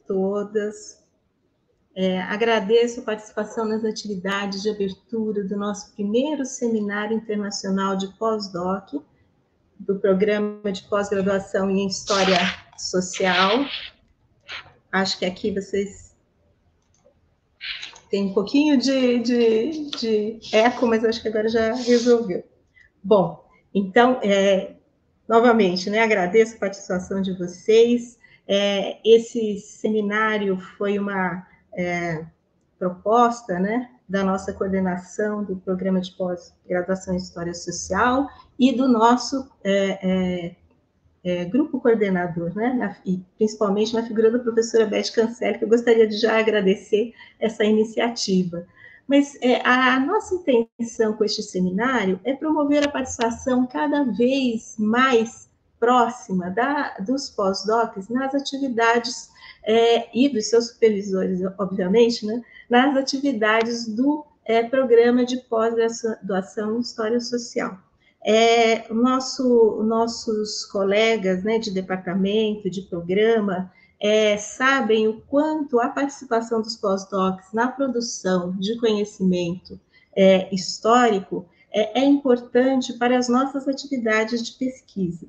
todas. Agradeço a participação nas atividades de abertura do nosso primeiro Seminário Internacional de Pós-Doc, do Programa de Pós-Graduação em História Social. Acho que aqui vocês têm um pouquinho de eco, mas acho que agora já resolveu. Bom, então, novamente, né, agradeço a participação de vocês. Esse seminário foi uma proposta, né, da nossa coordenação do Programa de Pós-Graduação em História Social e do nosso grupo coordenador, né, e principalmente na figura da professora Beth Cancelli, que eu gostaria de já agradecer essa iniciativa. Mas a nossa intenção com este seminário é promover a participação cada vez mais próxima dos pós-docs nas atividades e dos seus supervisores, obviamente, né, nas atividades do Programa de Pós-Graduação em História Social. Nossos colegas, né, de departamento, de programa, sabem o quanto a participação dos pós-docs na produção de conhecimento histórico é importante para as nossas atividades de pesquisa,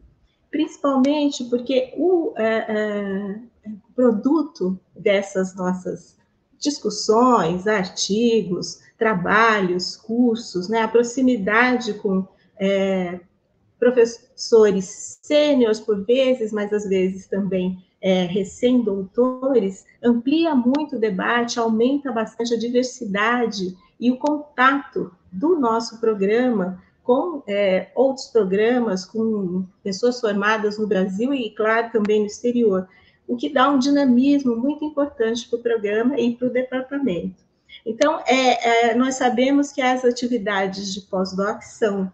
principalmente porque o produto dessas nossas discussões, artigos, trabalhos, cursos, né, a proximidade com professores sêniores, por vezes, mas às vezes também recém-doutores, amplia muito o debate, aumenta bastante a diversidade e o contato do nosso programa com outros programas, com pessoas formadas no Brasil e, claro, também no exterior, o que dá um dinamismo muito importante para o programa e para o departamento. Então, nós sabemos que as atividades de pós-doc são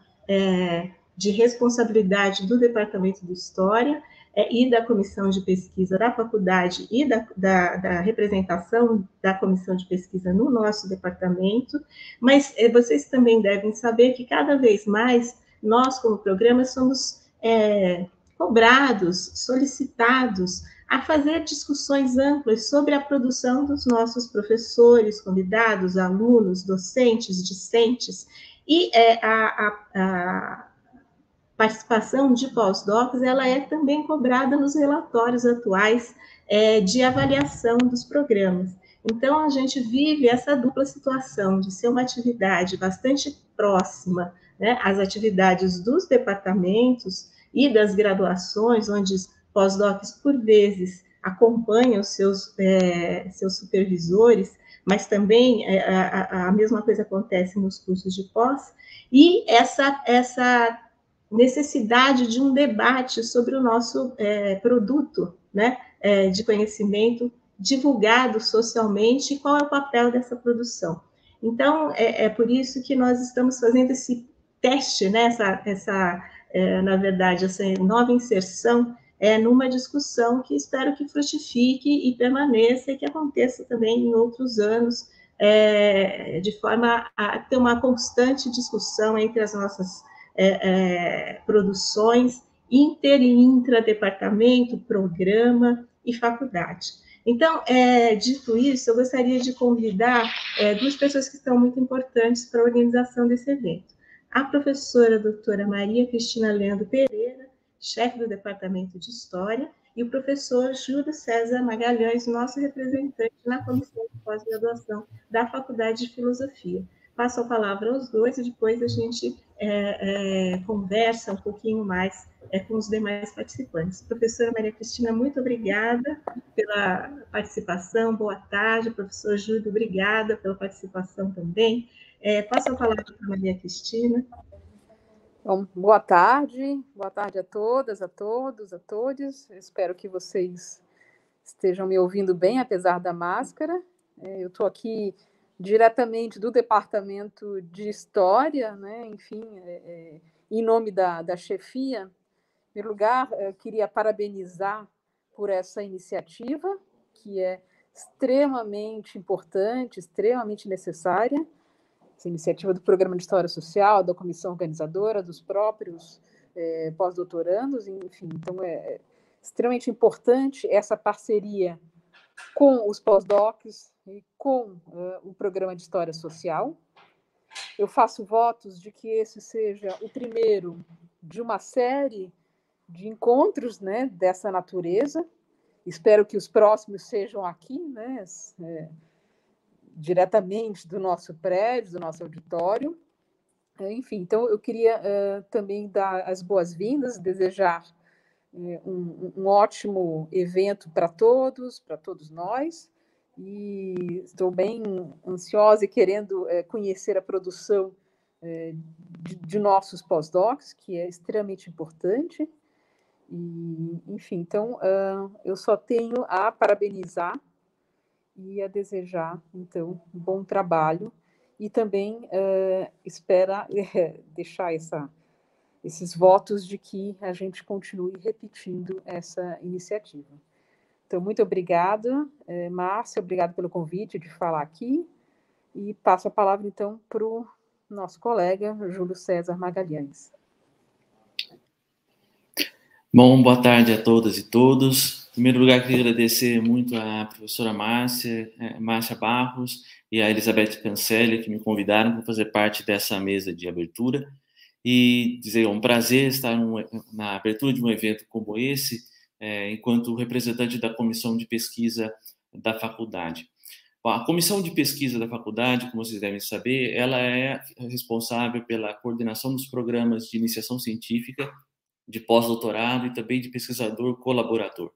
de responsabilidade do Departamento de História e da Comissão de Pesquisa da faculdade e da representação da Comissão de Pesquisa no nosso departamento, mas vocês também devem saber que cada vez mais nós, como programa, somos cobrados, solicitados a fazer discussões amplas sobre a produção dos nossos professores, convidados, alunos, docentes, discentes, e a participação de pós-docs, ela é também cobrada nos relatórios atuais de avaliação dos programas. Então, a gente vive essa dupla situação de ser uma atividade bastante próxima, né, às atividades dos departamentos e das graduações, onde os pós-docs, por vezes, acompanham seus supervisores, mas também a mesma coisa acontece nos cursos de pós, e essa necessidade de um debate sobre o nosso produto, né, de conhecimento divulgado socialmente e qual é o papel dessa produção. Então, é por isso que nós estamos fazendo esse teste, né, na verdade, essa nova inserção numa discussão que espero que frutifique e permaneça e que aconteça também em outros anos, de forma a ter uma constante discussão entre as nossas produções inter e intradepartamento, programa e faculdade. Então, dito isso, eu gostaria de convidar duas pessoas que são muito importantes para a organização desse evento. A professora doutora Maria Cristina Leandro Pereira, chefe do Departamento de História, e o professor Júlio César Magalhães, nosso representante na Comissão de Pós-Graduação da Faculdade de Filosofia. Passo a palavra aos dois e depois a gente conversa um pouquinho mais com os demais participantes. Professora Maria Cristina, muito obrigada pela participação, boa tarde. Professor Júlio, obrigada pela participação também. Passo a palavra para a Maria Cristina. Bom, boa tarde a todas, a todos, a todos. Espero que vocês estejam me ouvindo bem, apesar da máscara. Eu estou aqui diretamente do Departamento de História, né? Enfim, em nome da chefia. Em primeiro lugar, eu queria parabenizar por essa iniciativa, que é extremamente importante, extremamente necessária, essa iniciativa do Programa de História Social, da comissão organizadora, dos próprios pós-doutorandos, enfim. Então, é extremamente importante essa parceria com os pós-docs e com o programa de História Social. Eu faço votos de que esse seja o primeiro de uma série de encontros, né, dessa natureza. Espero que os próximos sejam aqui, né, diretamente do nosso prédio, do nosso auditório. Enfim, então eu queria também dar as boas-vindas, desejar um ótimo evento para todos nós, e estou bem ansiosa e querendo conhecer a produção de nossos pós-docs, que é extremamente importante. E, enfim, então eu só tenho a parabenizar e a desejar, então, um bom trabalho, e também espera deixar esses votos de que a gente continue repetindo essa iniciativa. Então, muito obrigada, Márcia, obrigada pelo convite de falar aqui, e passo a palavra, então, para o nosso colega, Júlio César Magalhães. Bom, boa tarde a todas e todos. Em primeiro lugar, queria agradecer muito à professora Márcia Barros e à Elizabeth Cancelli, que me convidaram para fazer parte dessa mesa de abertura, e dizer, é um prazer estar na abertura de um evento como esse, enquanto representante da Comissão de Pesquisa da Faculdade. Bom, a Comissão de Pesquisa da Faculdade, como vocês devem saber, ela é responsável pela coordenação dos programas de iniciação científica, de pós-doutorado e também de pesquisador colaborador.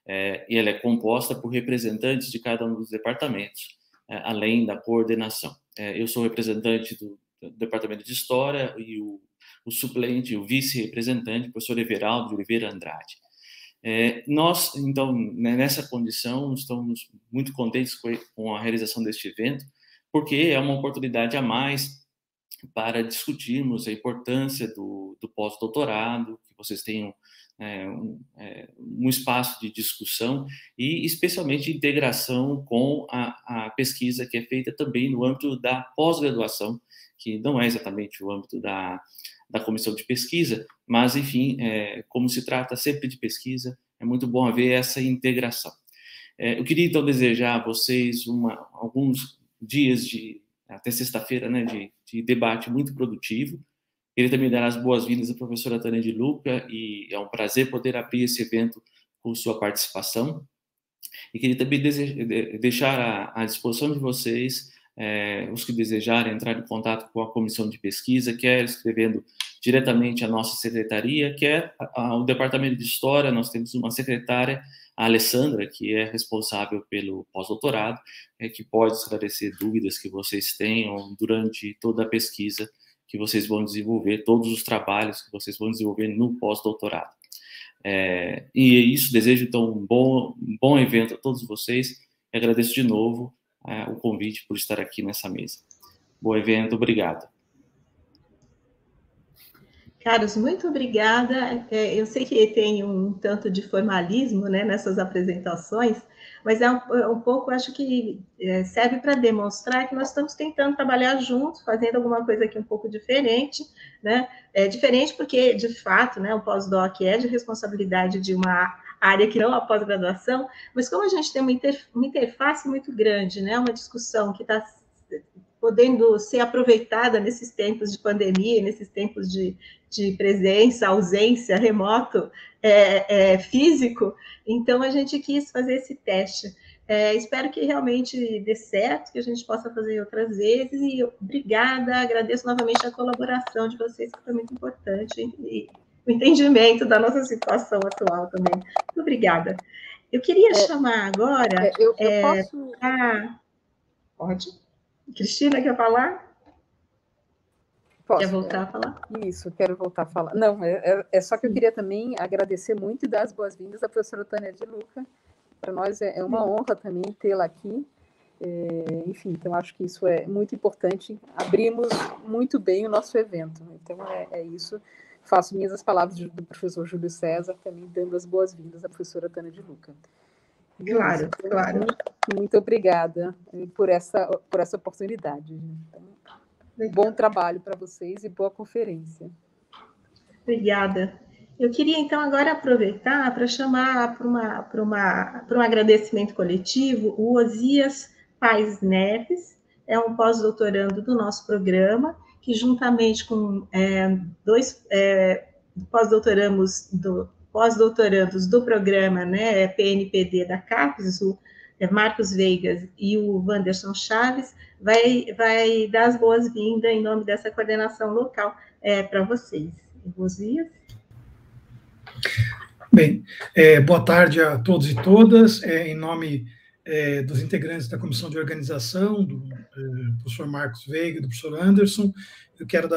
E ela é composta por representantes de cada um dos departamentos, além da coordenação. Eu sou representante do Departamento de História e o suplente, o vice-representante, o professor Everaldo de Oliveira Andrade. Nós, então, nessa condição, estamos muito contentes com a realização deste evento, porque é uma oportunidade a mais para discutirmos a importância do pós-doutorado, que vocês tenham um espaço de discussão e, especialmente, integração com a pesquisa que é feita também no âmbito da pós-graduação, que não é exatamente o âmbito da comissão de pesquisa, mas, enfim, como se trata sempre de pesquisa, é muito bom haver essa integração. Eu queria, então, desejar a vocês alguns dias até sexta-feira, né, de debate muito produtivo. Queria também dar as boas-vindas à professora Tânia de Luca, e é um prazer poder abrir esse evento com sua participação. E queria também deixar à disposição de vocês, os que desejarem entrar em contato com a comissão de pesquisa, quer escrevendo diretamente à nossa secretaria, quer ao Departamento de História. Nós temos uma secretária, a Alessandra, que é responsável pelo pós-doutorado, que pode esclarecer dúvidas que vocês tenham durante toda a pesquisa que vocês vão desenvolver, todos os trabalhos que vocês vão desenvolver no pós-doutorado. E é isso, desejo, então, um bom evento a todos vocês, e agradeço de novo o convite por estar aqui nessa mesa. Bom evento, obrigado. Carlos, muito obrigada. Eu sei que tem um tanto de formalismo, né, nessas apresentações, mas um pouco, acho que serve para demonstrar que nós estamos tentando trabalhar juntos, fazendo alguma coisa aqui um pouco diferente, né? Diferente porque, de fato, né, o pós-doc é de responsabilidade de uma área que não é a pós-graduação, mas como a gente tem uma interface muito grande, né, uma discussão que está podendo ser aproveitada nesses tempos de pandemia, nesses tempos de presença, ausência, remoto, físico, então a gente quis fazer esse teste. Espero que realmente dê certo, que a gente possa fazer outras vezes, e obrigada, agradeço novamente a colaboração de vocês, que foi muito importante, e o entendimento da nossa situação atual também. Muito obrigada. Eu queria chamar agora... Eu posso... Pode. Cristina, quer falar? Posso, quer voltar a falar? Isso, quero voltar a falar. Não, é só que eu queria também agradecer muito e dar as boas-vindas à professora Tânia de Luca. Para nós é uma honra também tê-la aqui. Enfim, então acho que isso é muito importante. Abrimos muito bem o nosso evento. Então é isso. Faço minhas as palavras do professor Júlio César, também dando as boas-vindas à professora Tânia de Luca. Claro, claro. Muito obrigada por essa oportunidade. Então, bom trabalho para vocês e boa conferência. Obrigada. Eu queria, então, agora aproveitar para chamar para um agradecimento coletivo o Osias Paes Neves, é um pós-doutorando do nosso programa, que juntamente com dois pós-doutorandos do programa, né, PNPD da CAPES, o Marcos Veigas e o Wanderson Chaves, vai dar as boas-vindas em nome dessa coordenação local para vocês. Osias? Bem, boa tarde a todos e todas. Em nome dos integrantes da comissão de organização, do professor Marcos Veiga e do professor Anderson, eu quero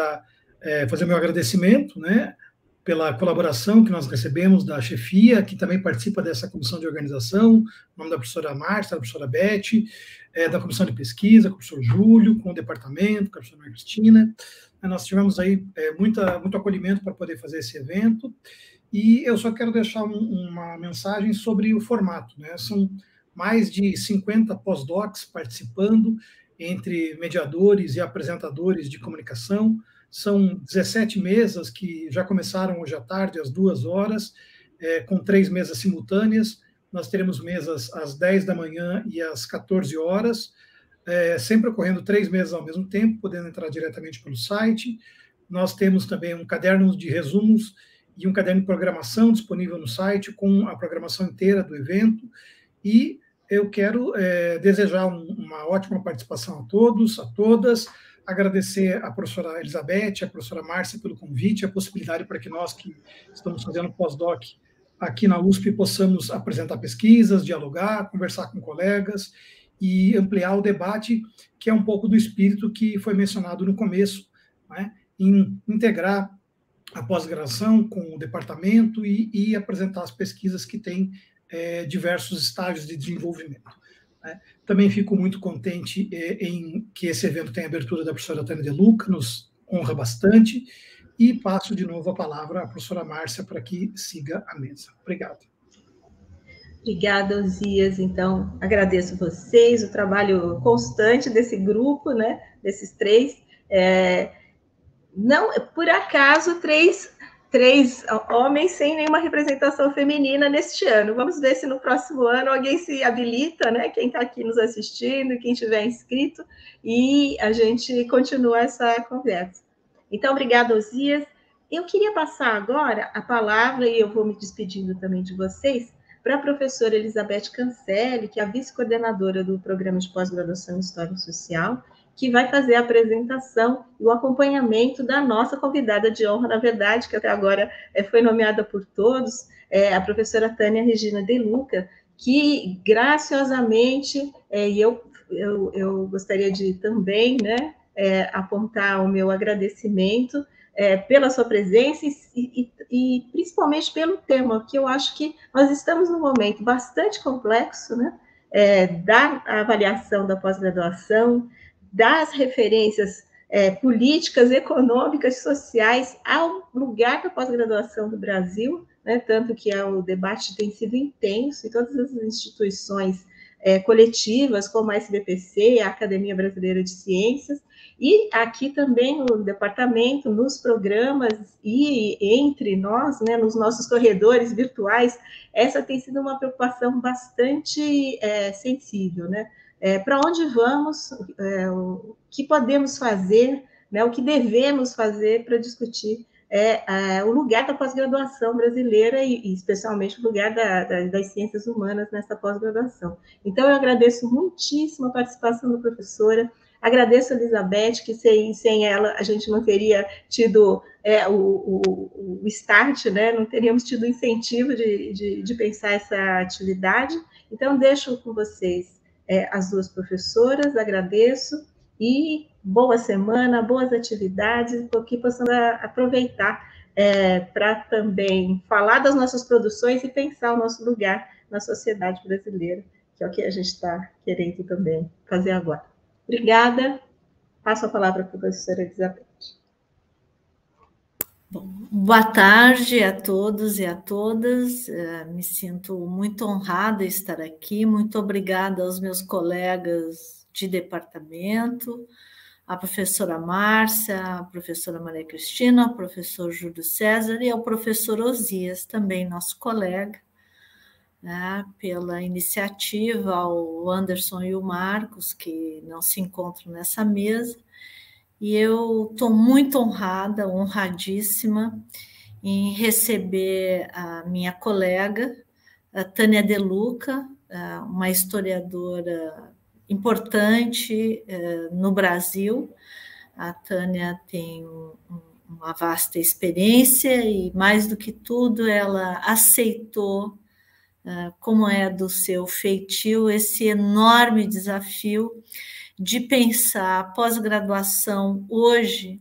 fazer meu agradecimento, né, pela colaboração que nós recebemos da chefia, que também participa dessa comissão de organização, em nome da professora Márcia, da professora Beth, da comissão de pesquisa, com o professor Júlio, com o departamento, com a professora Cristina. Nós tivemos aí muito acolhimento para poder fazer esse evento. E eu só quero deixar uma mensagem sobre o formato, né? São mais de 50 pós-docs participando, entre mediadores e apresentadores de comunicação. São 17 mesas que já começaram hoje à tarde, às 2 horas, com 3 mesas simultâneas. Nós teremos mesas às 10 da manhã e às 14 horas, sempre ocorrendo 3 mesas ao mesmo tempo, podendo entrar diretamente pelo site. Nós temos também um caderno de resumos e um caderno de programação disponível no site, com a programação inteira do evento, e eu quero desejar uma ótima participação a todos, a todas, agradecer à professora Elizabeth, à professora Márcia pelo convite, a possibilidade para que nós que estamos fazendo pós-doc aqui na USP possamos apresentar pesquisas, dialogar, conversar com colegas e ampliar o debate, que é um pouco do espírito que foi mencionado no começo, né, em integrar a pós-graduação com o departamento e apresentar as pesquisas que têm diversos estágios de desenvolvimento. Né? Também fico muito contente em que esse evento tenha abertura da professora Tânia De Luca, nos honra bastante, e passo de novo a palavra à professora Márcia para que siga a mesa. Obrigado. Obrigada, Osias. Então, agradeço vocês, o trabalho constante desse grupo, né, desses três. Não, por acaso, três homens sem nenhuma representação feminina neste ano. Vamos ver se no próximo ano alguém se habilita, né? Quem está aqui nos assistindo, quem estiver inscrito, e a gente continua essa conversa. Então, obrigada, Osias. Eu queria passar agora a palavra, e eu vou me despedindo também de vocês, para a professora Elizabeth Cancelli, que é a vice-coordenadora do Programa de Pós-Graduação em História Social, que vai fazer a apresentação e o acompanhamento da nossa convidada de honra, na verdade, que até agora foi nomeada por todos, a professora Tânia Regina De Luca, que graciosamente, e eu gostaria de também, né, apontar o meu agradecimento pela sua presença e principalmente pelo tema, que eu acho que nós estamos num momento bastante complexo, né, da avaliação da pós-graduação, das referências políticas, econômicas, sociais ao lugar da pós-graduação do Brasil, né, tanto que o debate tem sido intenso e todas as instituições coletivas, como a SBPC, a Academia Brasileira de Ciências, e aqui também no departamento, nos programas e entre nós, né, nos nossos corredores virtuais, essa tem sido uma preocupação bastante sensível, né? Para onde vamos, o que podemos fazer, né, o que devemos fazer para discutir o lugar da pós-graduação brasileira e especialmente o lugar das ciências humanas nessa pós-graduação. Então, eu agradeço muitíssimo a participação da professora, agradeço a Elizabeth, que sem ela a gente não teria tido o start, né, não teríamos tido o incentivo de pensar essa atividade. Então, deixo com vocês as duas professoras, agradeço, e boa semana, boas atividades, que possamos aproveitar para também falar das nossas produções e pensar o nosso lugar na sociedade brasileira, que é o que a gente está querendo também fazer agora. Obrigada, passo a palavra para a professora Elizabeth. Bom, boa tarde a todos e a todas, me sinto muito honrada de estar aqui, muito obrigada aos meus colegas de departamento, a professora Márcia, a professora Maria Cristina, o professor Júlio César e ao professor Osias, também nosso colega, né, pela iniciativa, ao Anderson e o Marcos, que não se encontram nessa mesa. E eu estou muito honrada, honradíssima, em receber a minha colega, a Tânia De Luca, uma historiadora importante no Brasil. A Tânia tem uma vasta experiência e, mais do que tudo, ela aceitou, como é do seu feitio, esse enorme desafio de pensar a pós-graduação hoje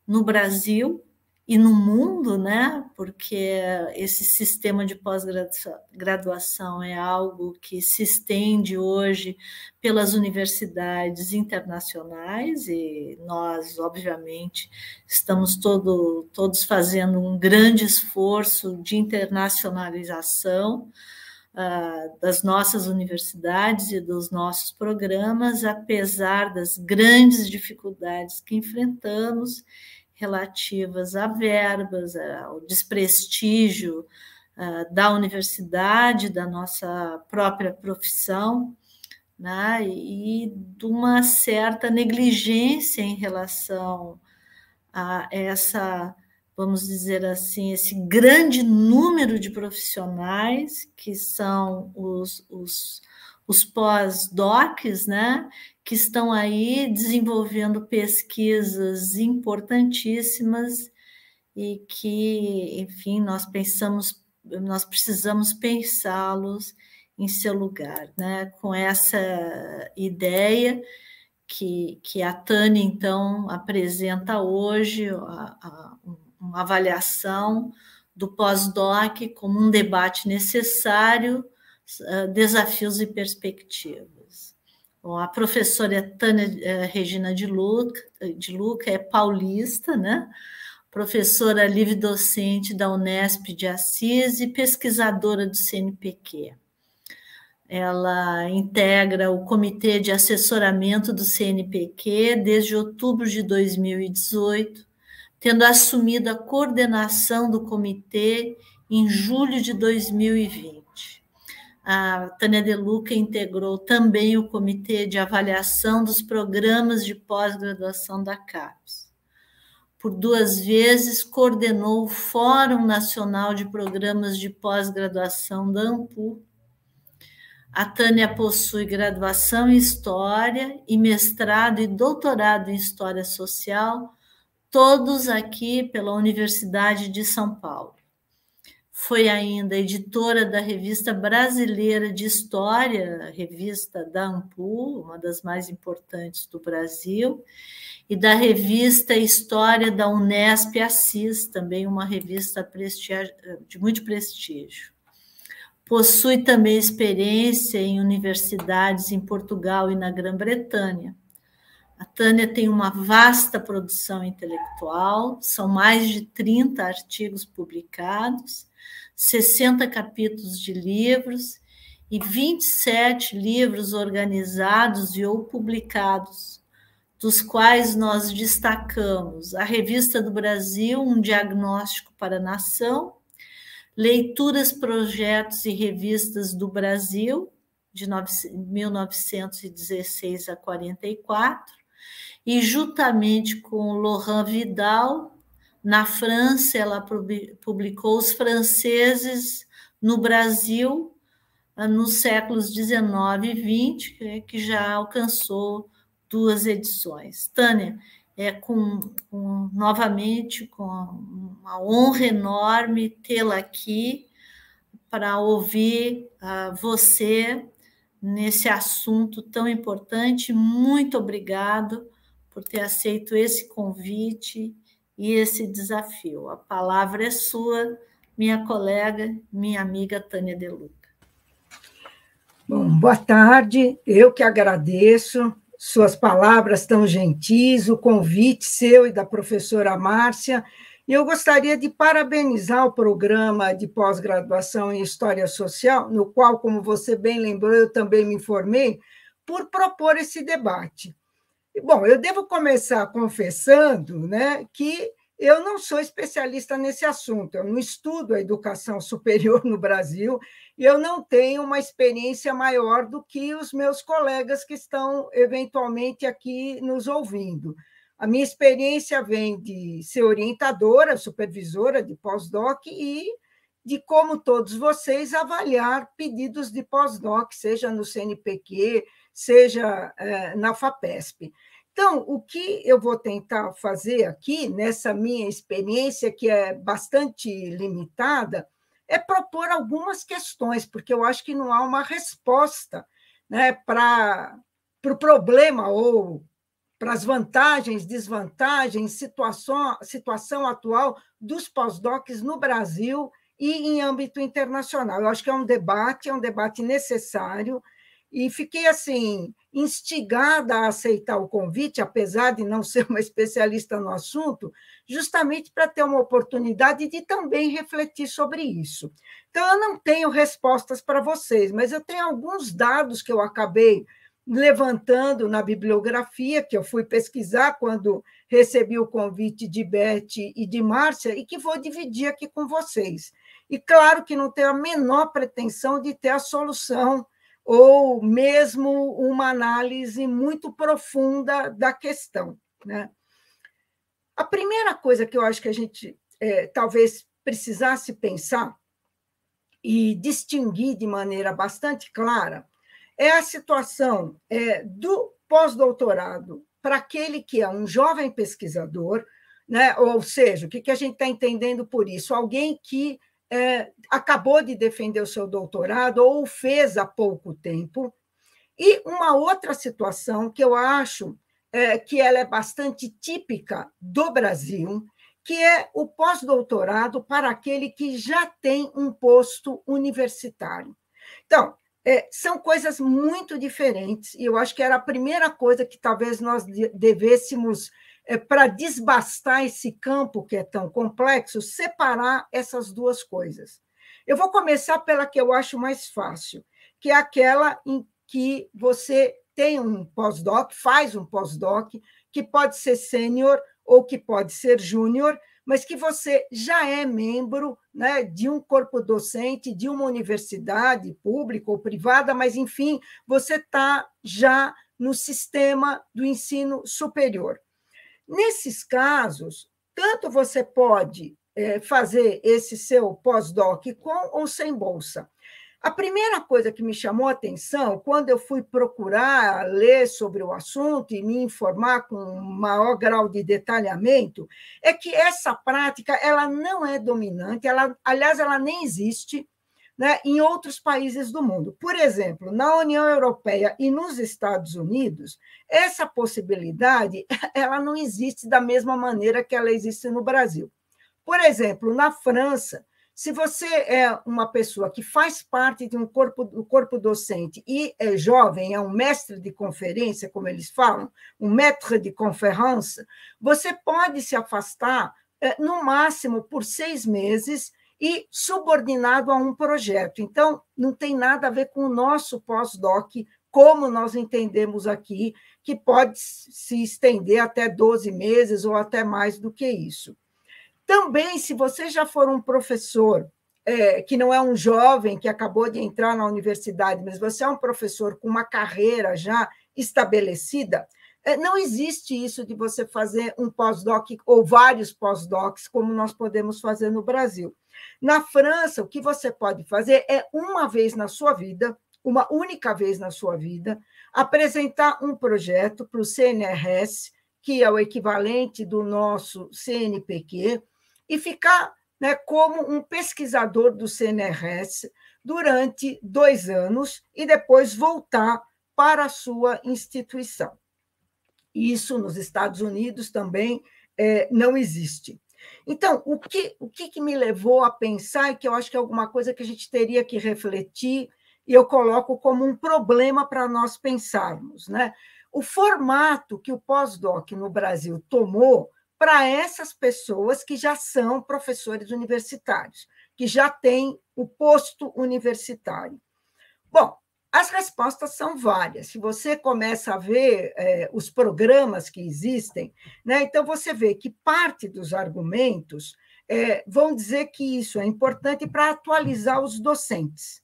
no Brasil e no mundo, né? Porque esse sistema de pós-graduação é algo que se estende hoje pelas universidades internacionais e nós, obviamente, estamos todos fazendo um grande esforço de internacionalização das nossas universidades e dos nossos programas, apesar das grandes dificuldades que enfrentamos relativas a verbas, ao desprestígio da universidade, da nossa própria profissão, né, e de uma certa negligência em relação a essa, vamos dizer assim, esse grande número de profissionais que são os pós-docs, né, que estão aí desenvolvendo pesquisas importantíssimas e que, enfim, nós precisamos pensá-los em seu lugar, né, com essa ideia que a Tânia, então, apresenta hoje, uma avaliação do pós-doc como um debate necessário, desafios e perspectivas. Bom, a professora Tânia Regina de Luca é paulista, né? Professora livre-docente da Unesp de Assis e pesquisadora do CNPq. Ela integra o Comitê de Assessoramento do CNPq desde outubro de 2018, tendo assumido a coordenação do comitê em julho de 2020. A Tânia De Luca integrou também o Comitê de Avaliação dos Programas de Pós-Graduação da CAPES. Por 2 vezes, coordenou o Fórum Nacional de Programas de Pós-Graduação da ANPU. A Tânia possui graduação em História e mestrado e doutorado em História Social, todos aqui pela Universidade de São Paulo. Foi ainda editora da Revista Brasileira de História, revista da ANPU, uma das mais importantes do Brasil, e da Revista História da Unesp Assis, também uma revista de muito prestígio. Possui também experiência em universidades em Portugal e na Grã-Bretanha. A Tânia tem uma vasta produção intelectual, são mais de 30 artigos publicados, 60 capítulos de livros e 27 livros organizados e ou publicados, dos quais nós destacamos a Revista do Brasil, um diagnóstico para a nação, Leituras, Projetos e Revistas do Brasil, de 1916 a 44, e juntamente com Laurent Vidal, na França, ela publicou Os Franceses no Brasil, nos séculos 19 e 20, que já alcançou 2 edições. Tânia, novamente, com uma honra enorme tê-la aqui para ouvir você nesse assunto tão importante. Muito obrigado por ter aceito esse convite e esse desafio. A palavra é sua, minha colega, minha amiga Tânia De Luca. Bom, boa tarde, eu que agradeço suas palavras tão gentis, o convite seu e da professora Márcia. E eu gostaria de parabenizar o programa de pós-graduação em História Social, no qual, como você bem lembrou, eu também me informei, por propor esse debate. Bom, eu devo começar confessando, né, que eu não sou especialista nesse assunto, eu não estudo a educação superior no Brasil e eu não tenho uma experiência maior do que os meus colegas que estão eventualmente aqui nos ouvindo. A minha experiência vem de ser orientadora, supervisora de pós-doc e de, como todos vocês, avaliar pedidos de pós-doc, seja no CNPq, seja na FAPESP. Então, o que eu vou tentar fazer aqui, nessa minha experiência, que é bastante limitada, é propor algumas questões, porque eu acho que não há uma resposta, né, para o problema ou para as vantagens, desvantagens, situação atual dos pós-docs no Brasil e em âmbito internacional. Eu acho que é um debate necessário, e fiquei assim instigada a aceitar o convite, apesar de não ser uma especialista no assunto, justamente para ter uma oportunidade de também refletir sobre isso. Então, eu não tenho respostas para vocês, mas eu tenho alguns dados que eu acabei levantando na bibliografia, que eu fui pesquisar quando recebi o convite de Beth e de Márcia, e que vou dividir aqui com vocês. E claro que não tenho a menor pretensão de ter a solução ou mesmo uma análise muito profunda da questão, né? A primeira coisa que eu acho que a gente talvez precisasse pensar e distinguir de maneira bastante clara é a situação do pós-doutorado para aquele que é um jovem pesquisador, né? Ou seja, o que a gente está entendendo por isso? Alguém que acabou de defender o seu doutorado ou fez há pouco tempo. E uma outra situação que eu acho que ela é bastante típica do Brasil, que é o pós-doutorado para aquele que já tem um posto universitário. Então, são coisas muito diferentes, e eu acho que era a primeira coisa que talvez nós devêssemos, para desbastar esse campo que é tão complexo, separar essas duas coisas. Eu vou começar pela que eu acho mais fácil, que é aquela em que você tem um pós-doc, faz um pós-doc, que pode ser sênior ou que pode ser júnior, mas que você já é membro, né, de um corpo docente, de uma universidade pública ou privada, mas, enfim, você está já no sistema do ensino superior. Nesses casos, tanto você pode fazer esse seu pós-doc com ou sem bolsa. A primeira coisa que me chamou a atenção, quando eu fui procurar ler sobre o assunto e me informar com um maior grau de detalhamento, é que essa prática ela não é dominante, aliás, ela nem existe, né, em outros países do mundo. Por exemplo, na União Europeia e nos Estados Unidos, essa possibilidade ela não existe da mesma maneira que ela existe no Brasil. Por exemplo, na França, se você é uma pessoa que faz parte de um corpo docente e é jovem, é um mestre de conferência, como eles falam, um maître de conférence, você pode se afastar, no máximo, por 6 meses e subordinado a um projeto. Então, não tem nada a ver com o nosso pós-doc, como nós entendemos aqui, que pode se estender até 12 meses ou até mais do que isso. Também, se você já for um professor, que não é um jovem que acabou de entrar na universidade, mas você é um professor com uma carreira já estabelecida, não existe isso de você fazer um pós-doc ou vários pós-docs, como nós podemos fazer no Brasil. Na França, o que você pode fazer é, uma vez na sua vida, uma única vez na sua vida, apresentar um projeto para o CNRS, que é o equivalente do nosso CNPq, e ficar, né, como um pesquisador do CNRS durante 2 anos e depois voltar para a sua instituição. Isso nos Estados Unidos também não existe. Então, o que me levou a pensar, e que eu acho que é alguma coisa que a gente teria que refletir, e eu coloco como um problema para nós pensarmos, né? O formato que o pós-doc no Brasil tomou para essas pessoas que já são professores universitários, que já têm o posto universitário. Bom, as respostas são várias. Se você começa a ver os programas que existem, né, então você vê que parte dos argumentos vão dizer que isso é importante para atualizar os docentes.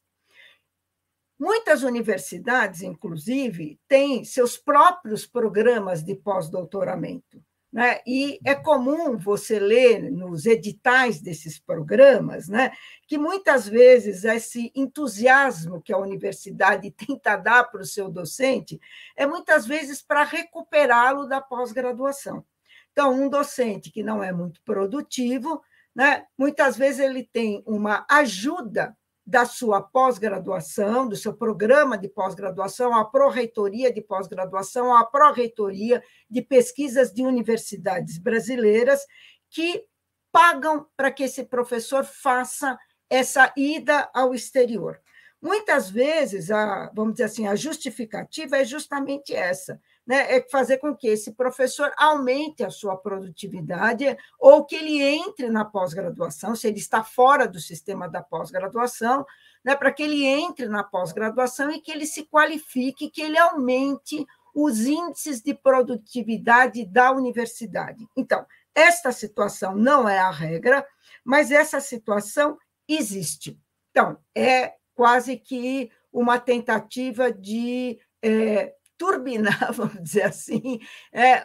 Muitas universidades, inclusive, têm seus próprios programas de pós-doutoramento, né? E é comum você ler nos editais desses programas, né, que muitas vezes esse entusiasmo que a universidade tenta dar para o seu docente é muitas vezes para recuperá-lo da pós-graduação. Então, um docente que não é muito produtivo, né, muitas vezes ele tem uma ajuda da sua pós-graduação, do seu programa de pós-graduação, a pró-reitoria de pós-graduação, a pró-reitoria de pesquisas de universidades brasileiras, que pagam para que esse professor faça essa ida ao exterior. Muitas vezes, vamos dizer assim, a justificativa é justamente essa, né? É fazer com que esse professor aumente a sua produtividade ou que ele entre na pós-graduação, se ele está fora do sistema da pós-graduação, né? Para que ele entre na pós-graduação e que ele se qualifique, que ele aumente os índices de produtividade da universidade. Então, esta situação não é a regra, mas essa situação existe. Então, é quase que uma tentativa de turbinar, vamos dizer assim,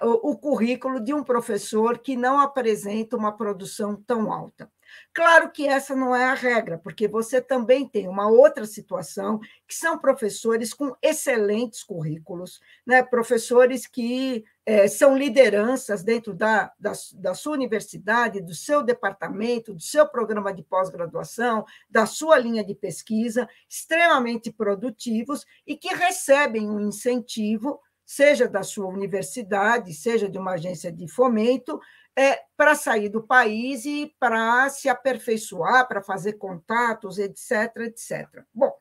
o currículo de um professor que não apresenta uma produção tão alta. Claro que essa não é a regra, porque você também tem uma outra situação, que são professores com excelentes currículos, né? Professores que são lideranças dentro da sua universidade, do seu departamento, do seu programa de pós-graduação, da sua linha de pesquisa, extremamente produtivos e que recebem um incentivo, seja da sua universidade, seja de uma agência de fomento, para sair do país e para se aperfeiçoar, para fazer contatos, etc, etc. Bom,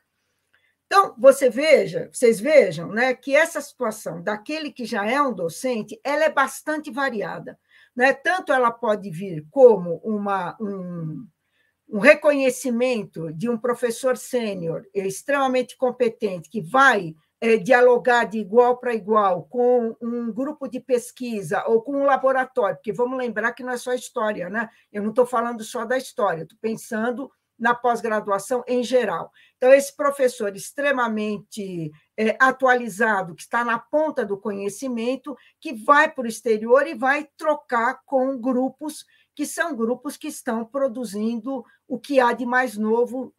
então, vocês vejam, né, que essa situação daquele que já é um docente, ela é bastante variada, né? Tanto ela pode vir como um reconhecimento de um professor sênior extremamente competente que vai dialogar de igual para igual com um grupo de pesquisa ou com um laboratório, porque vamos lembrar que não é só história, né? Eu não estou falando só da história, estou pensando na pós-graduação em geral. Então, esse professor extremamente atualizado, que está na ponta do conhecimento, que vai para o exterior e vai trocar com grupos que são grupos que estão produzindo o que há de mais novo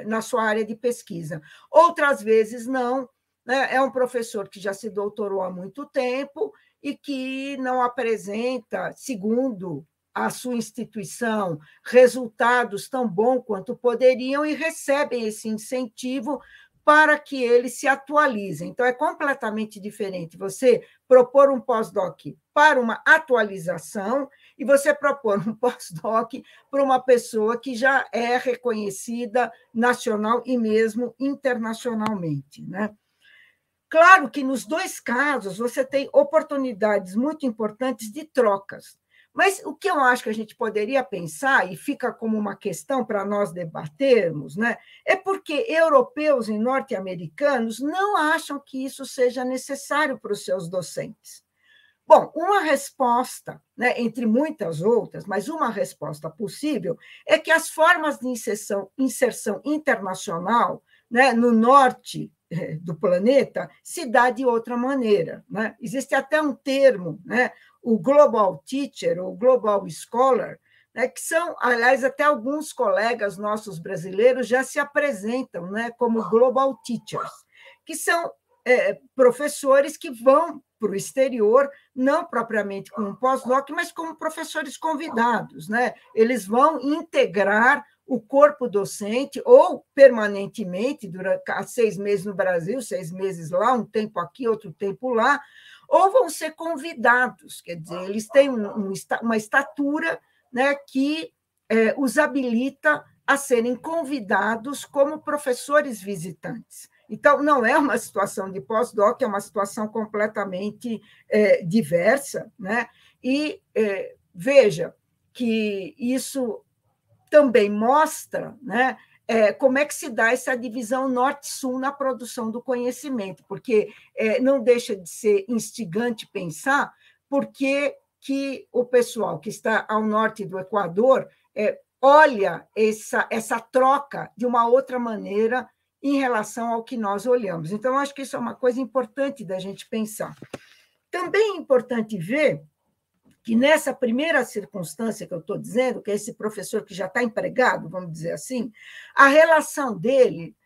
na sua área de pesquisa. Outras vezes não, né? É um professor que já se doutorou há muito tempo e que não apresenta, segundo a sua instituição, resultados tão bons quanto poderiam e recebem esse incentivo para que eles se atualizem. Então, é completamente diferente você propor um pós-doc para uma atualização e você propor um pós-doc para uma pessoa que já é reconhecida nacional e mesmo internacionalmente, né? Claro que nos dois casos você tem oportunidades muito importantes de trocas, mas o que eu acho que a gente poderia pensar, e fica como uma questão para nós debatermos, né, é porque europeus e norte-americanos não acham que isso seja necessário para os seus docentes. Bom, uma resposta, né, entre muitas outras, mas uma resposta possível, é que as formas de inserção internacional, né, no norte do planeta se dá de outra maneira, né? Existe até um termo, né, o Global Teacher ou Global Scholar, né, que são, aliás, até alguns colegas nossos brasileiros já se apresentam, né, como Global Teachers, que são professores que vão para o exterior, não propriamente como um pós-doc, mas como professores convidados, né? Eles vão integrar o corpo docente, ou permanentemente, durante 6 meses no Brasil, 6 meses lá, um tempo aqui, outro tempo lá, ou vão ser convidados, quer dizer, eles têm uma estatura, né, que os habilita a serem convidados como professores visitantes. Então, não é uma situação de pós-doc, é uma situação completamente diversa, né? E veja que isso também mostra, né, como é que se dá essa divisão norte-sul na produção do conhecimento, porque não deixa de ser instigante pensar por que o pessoal que está ao norte do Equador olha essa troca de uma outra maneira em relação ao que nós olhamos. Então, acho que isso é uma coisa importante da gente pensar. Também é importante ver que nessa primeira circunstância que eu estou dizendo, que é esse professor que já está empregado, vamos dizer assim, a relação dele,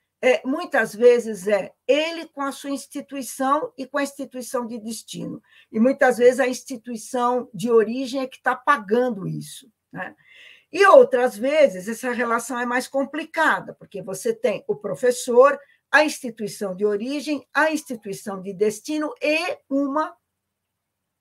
muitas vezes, é ele com a sua instituição e com a instituição de destino. E muitas vezes a instituição de origem é que está pagando isso, né? E outras vezes essa relação é mais complicada, porque você tem o professor, a instituição de origem, a instituição de destino e uma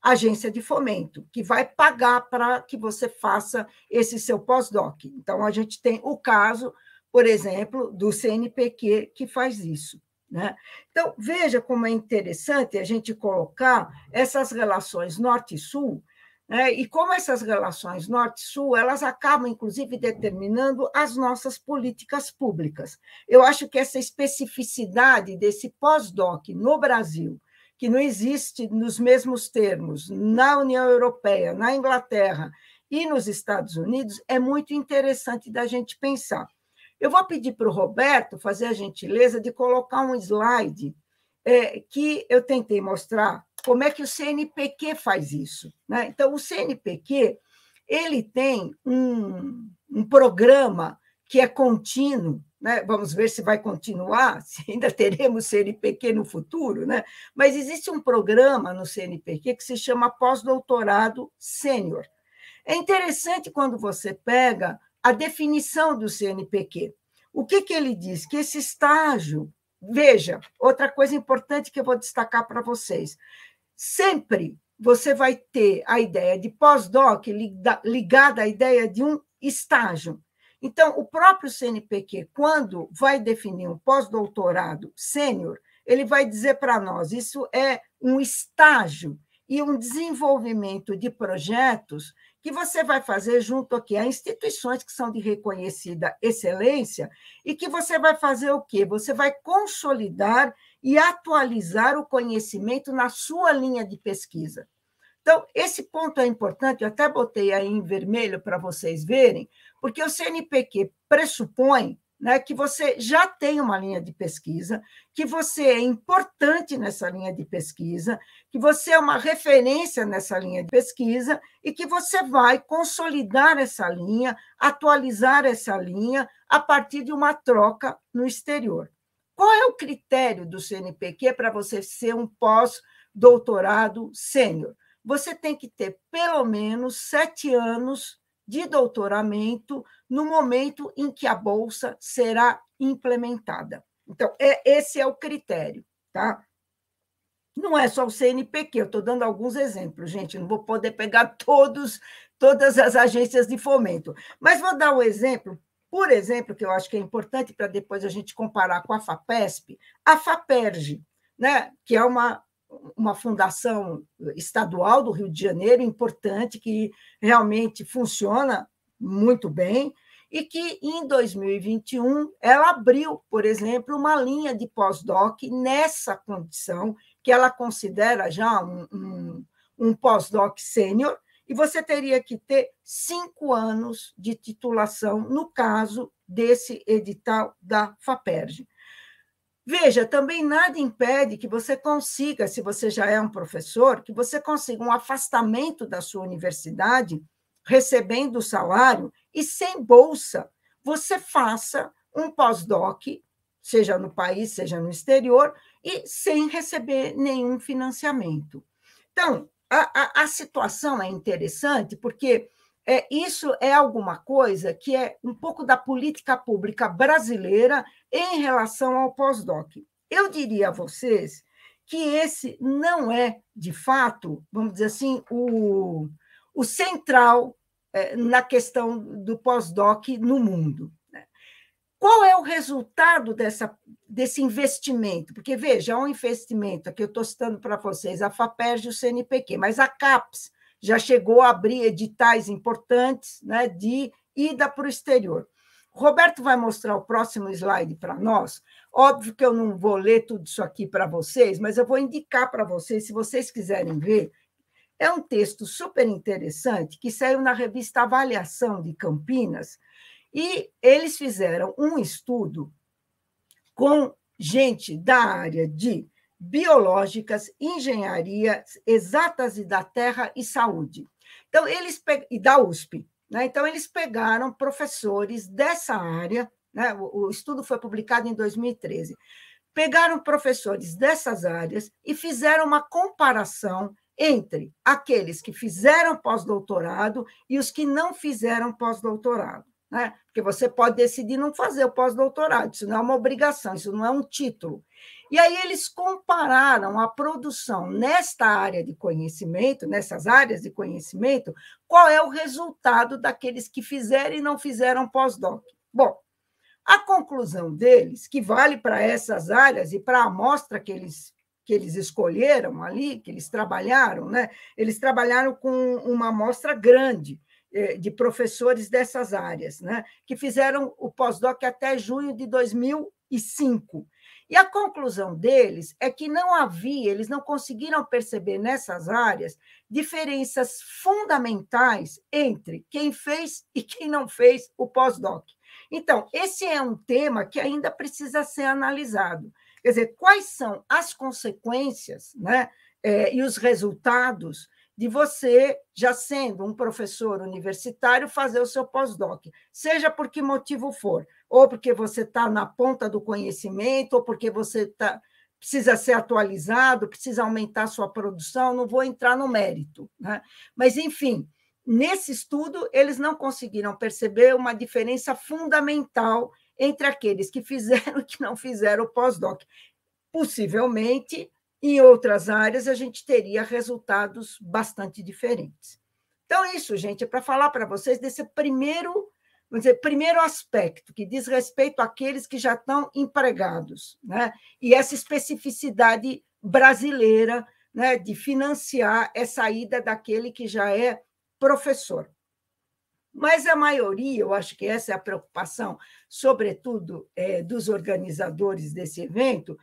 agência de fomento, que vai pagar para que você faça esse seu pós-doc. Então, a gente tem o caso, por exemplo, do CNPq, que faz isso, né? Então, veja como é interessante a gente colocar essas relações norte e sul, né? E como essas relações norte-sul, elas acabam, inclusive, determinando as nossas políticas públicas. Eu acho que essa especificidade desse pós-doc no Brasil, que não existe nos mesmos termos na União Europeia, na Inglaterra e nos Estados Unidos, é muito interessante da gente pensar. Eu vou pedir para o Roberto fazer a gentileza de colocar um slide que eu tentei mostrar como é que o CNPq faz isso, né? Então, o CNPq ele tem um programa que é contínuo, né? Vamos ver se vai continuar, se ainda teremos CNPq no futuro, né? Mas existe um programa no CNPq que se chama pós-doutorado sênior. É interessante quando você pega a definição do CNPq. O que ele diz? Que esse estágio... Veja, outra coisa importante que eu vou destacar para vocês. Sempre você vai ter a ideia de pós-doc ligada à ideia de um estágio. Então, o próprio CNPq, quando vai definir um pós-doutorado sênior, ele vai dizer para nós, isso é um estágio e um desenvolvimento de projetos que você vai fazer junto aqui a instituições que são de reconhecida excelência e que você vai fazer o quê? Você vai consolidar e atualizar o conhecimento na sua linha de pesquisa. Então, esse ponto é importante, eu até botei aí em vermelho para vocês verem, porque o CNPq pressupõe, né, que você já tem uma linha de pesquisa, que você é importante nessa linha de pesquisa, que você é uma referência nessa linha de pesquisa e que você vai consolidar essa linha, atualizar essa linha a partir de uma troca no exterior. Qual é o critério do CNPq para você ser um pós-doutorado sênior? Você tem que ter pelo menos 7 anos de doutoramento no momento em que a bolsa será implementada. Então, esse é o critério, tá? Não é só o CNPq, eu estou dando alguns exemplos, gente, não vou poder pegar todas as agências de fomento, mas vou dar um exemplo, por exemplo, que eu acho que é importante para depois a gente comparar com a FAPESP, a FAPERJ, né, que é uma fundação estadual do Rio de Janeiro, importante, que realmente funciona muito bem, e que, em 2021, ela abriu, por exemplo, uma linha de pós-doc nessa condição, que ela considera já um pós-doc sênior, e você teria que ter 5 anos de titulação, no caso desse edital da FAPERJ. Veja, também nada impede que você consiga, se você já é um professor, que você consiga um afastamento da sua universidade, recebendo o salário, e sem bolsa, você faça um pós-doc, seja no país, seja no exterior, e sem receber nenhum financiamento. Então, a situação é interessante, porque isso é alguma coisa que é um pouco da política pública brasileira em relação ao pós-doc. Eu diria a vocês que esse não é, de fato, vamos dizer assim, o central na questão do pós-doc no mundo. Qual é o resultado desse investimento? Porque, veja, é um investimento, aqui eu estou citando para vocês, a FAPERJ e o CNPq, mas a CAPES já chegou a abrir editais importantes, né, de ida para o exterior. Roberto vai mostrar o próximo slide para nós. Óbvio que eu não vou ler tudo isso aqui para vocês, mas eu vou indicar para vocês, se vocês quiserem ver. É um texto super interessante que saiu na revista Avaliação de Campinas, e eles fizeram um estudo com gente da área de biológicas, engenharia, exatas e da terra e saúde. Então, e da USP. Né? Então, eles pegaram professores dessa área, né? O estudo foi publicado em 2013, pegaram professores dessas áreas e fizeram uma comparação entre aqueles que fizeram pós-doutorado e os que não fizeram pós-doutorado. Né? Porque você pode decidir não fazer o pós-doutorado, isso não é uma obrigação, isso não é um título. E aí eles compararam a produção nesta área de conhecimento, nessas áreas de conhecimento, qual é o resultado daqueles que fizeram e não fizeram pós-doc. Bom, a conclusão deles, que vale para essas áreas e para a amostra que eles escolheram ali, que eles trabalharam, né? Eles trabalharam com uma amostra grande de professores dessas áreas, né? Que fizeram o pós-doc até junho de 2005. E a conclusão deles é que não havia, eles não conseguiram perceber nessas áreas diferenças fundamentais entre quem fez e quem não fez o pós-doc. Então, esse é um tema que ainda precisa ser analisado. Quer dizer, quais são as consequências, né, e os resultados de você, já sendo um professor universitário, fazer o seu pós-doc, seja por que motivo for, ou porque você está na ponta do conhecimento, ou porque você precisa ser atualizado, precisa aumentar a sua produção, não vou entrar no mérito. Né? Mas, enfim, nesse estudo, eles não conseguiram perceber uma diferença fundamental entre aqueles que fizeram e que não fizeram o pós-doc. Possivelmente, em outras áreas, a gente teria resultados bastante diferentes. Então, isso, gente, é para falar para vocês desse primeiro aspecto, que diz respeito àqueles que já estão empregados, né? E essa especificidade brasileira, né, de financiar essa ida daquele que já é professor. Mas a maioria, eu acho que essa é a preocupação, sobretudo dos organizadores desse evento,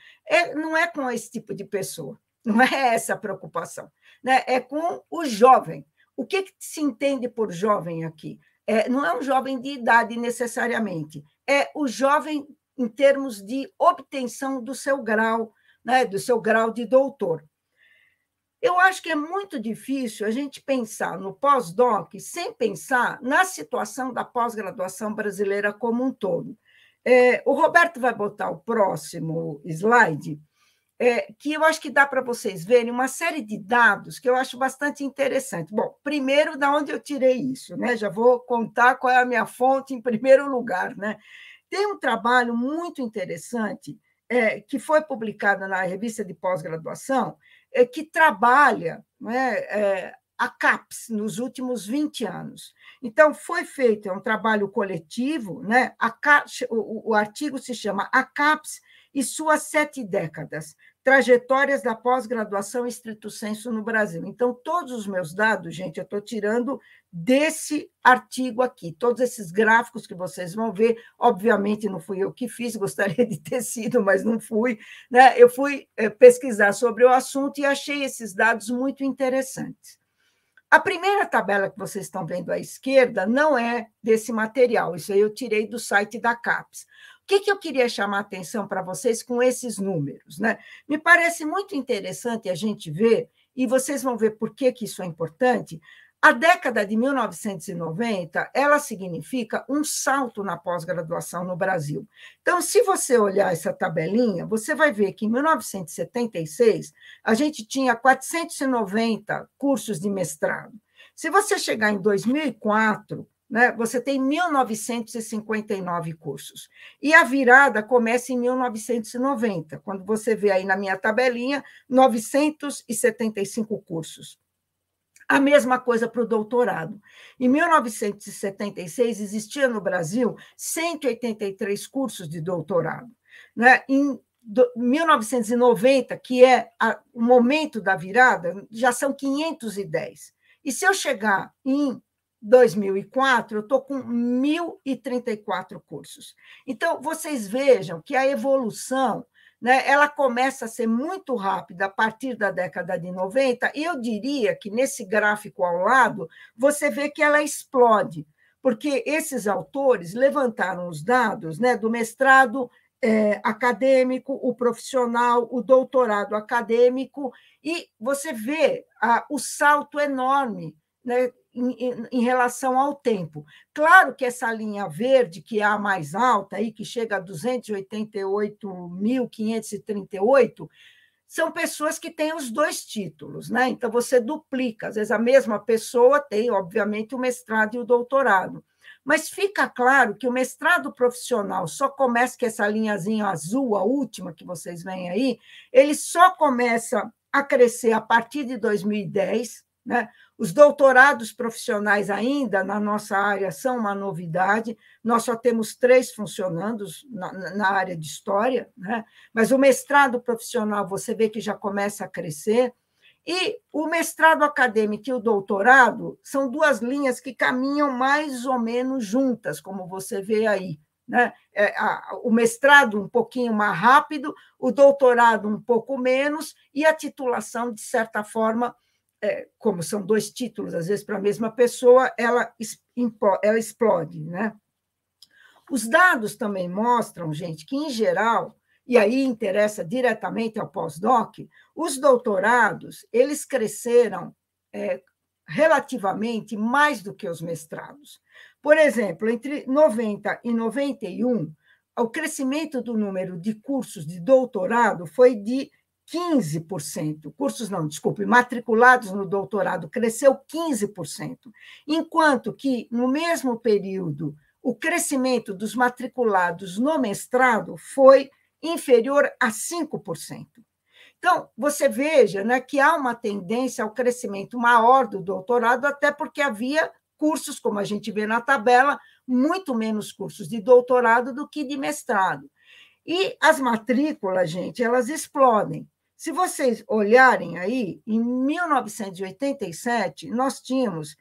não é com esse tipo de pessoa, não é essa a preocupação, né? É com o jovem. O que se entende por jovem aqui? Não é um jovem de idade necessariamente, é o jovem em termos de obtenção do seu grau, né? Do seu grau de doutor. Eu acho que é muito difícil a gente pensar no pós-doc sem pensar na situação da pós-graduação brasileira como um todo. O Roberto vai botar o próximo slide, que eu acho que dá para vocês verem uma série de dados que eu acho bastante interessante. Bom, primeiro, de onde eu tirei isso, né? Já vou contar qual é a minha fonte em primeiro lugar. Né? Tem um trabalho muito interessante que foi publicado na revista de pós-graduação, que trabalha, né, a CAPES nos últimos 20 anos. Então, foi feito, é um trabalho coletivo, né? O artigo se chama A CAPES e suas 7 décadas, trajetórias da pós-graduação estrito sensu no Brasil. Então, todos os meus dados, gente, eu estou tirando desse artigo aqui. Todos esses gráficos que vocês vão ver, obviamente não fui eu que fiz, gostaria de ter sido, mas não fui. Né? Eu fui pesquisar sobre o assunto e achei esses dados muito interessantes. A primeira tabela que vocês estão vendo à esquerda não é desse material, isso aí eu tirei do site da CAPES. O que eu queria chamar a atenção para vocês com esses números? Né? Me parece muito interessante a gente ver, e vocês vão ver por que isso é importante. A década de 1990, ela significa um salto na pós-graduação no Brasil. Então, se você olhar essa tabelinha, você vai ver que em 1976, a gente tinha 490 cursos de mestrado. Se você chegar em 2004, né, você tem 1.959 cursos. E a virada começa em 1990, quando você vê aí na minha tabelinha, 975 cursos. A mesma coisa para o doutorado. Em 1976, existia no Brasil 183 cursos de doutorado. Né? Em 1990, que é o momento da virada, já são 510. E se eu chegar em 2004, eu estou com 1.034 cursos. Então, vocês vejam que a evolução, né, ela começa a ser muito rápida a partir da década de 90, e eu diria que, nesse gráfico ao lado, você vê que ela explode, porque esses autores levantaram os dados, né, do mestrado acadêmico, o profissional, o doutorado acadêmico, e você vê o salto enorme, né, em relação ao tempo. Claro que essa linha verde, que é a mais alta, aí, que chega a 288.538, são pessoas que têm os 2 títulos, né? Então, você duplica. Às vezes, a mesma pessoa tem, obviamente, o mestrado e o doutorado. Mas fica claro que o mestrado profissional só começa, que essa linhazinha azul, a última que vocês veem aí, ele só começa a crescer a partir de 2010, né? Os doutorados profissionais ainda, na nossa área, são uma novidade. Nós só temos 3 funcionando na área de história, né? Mas o mestrado profissional, você vê que já começa a crescer. E o mestrado acadêmico e o doutorado são 2 linhas que caminham mais ou menos juntas, como você vê aí, né? O mestrado um pouquinho mais rápido, o doutorado um pouco menos, e a titulação, de certa forma, como são 2 títulos, às vezes, para a mesma pessoa, ela explode, né? Os dados também mostram, gente, que, em geral, e aí interessa diretamente ao pós-doc, os doutorados, eles cresceram relativamente mais do que os mestrados. Por exemplo, entre 90 e 91, o crescimento do número de cursos de doutorado foi de 15%. Matriculados no doutorado cresceu 15%, enquanto que, no mesmo período, o crescimento dos matriculados no mestrado foi inferior a 5%. Então, você veja, né, que há uma tendência ao crescimento maior do doutorado, até porque havia cursos, como a gente vê na tabela, muito menos cursos de doutorado do que de mestrado. E as matrículas, gente, elas explodem. Se vocês olharem aí, em 1987, nós tínhamos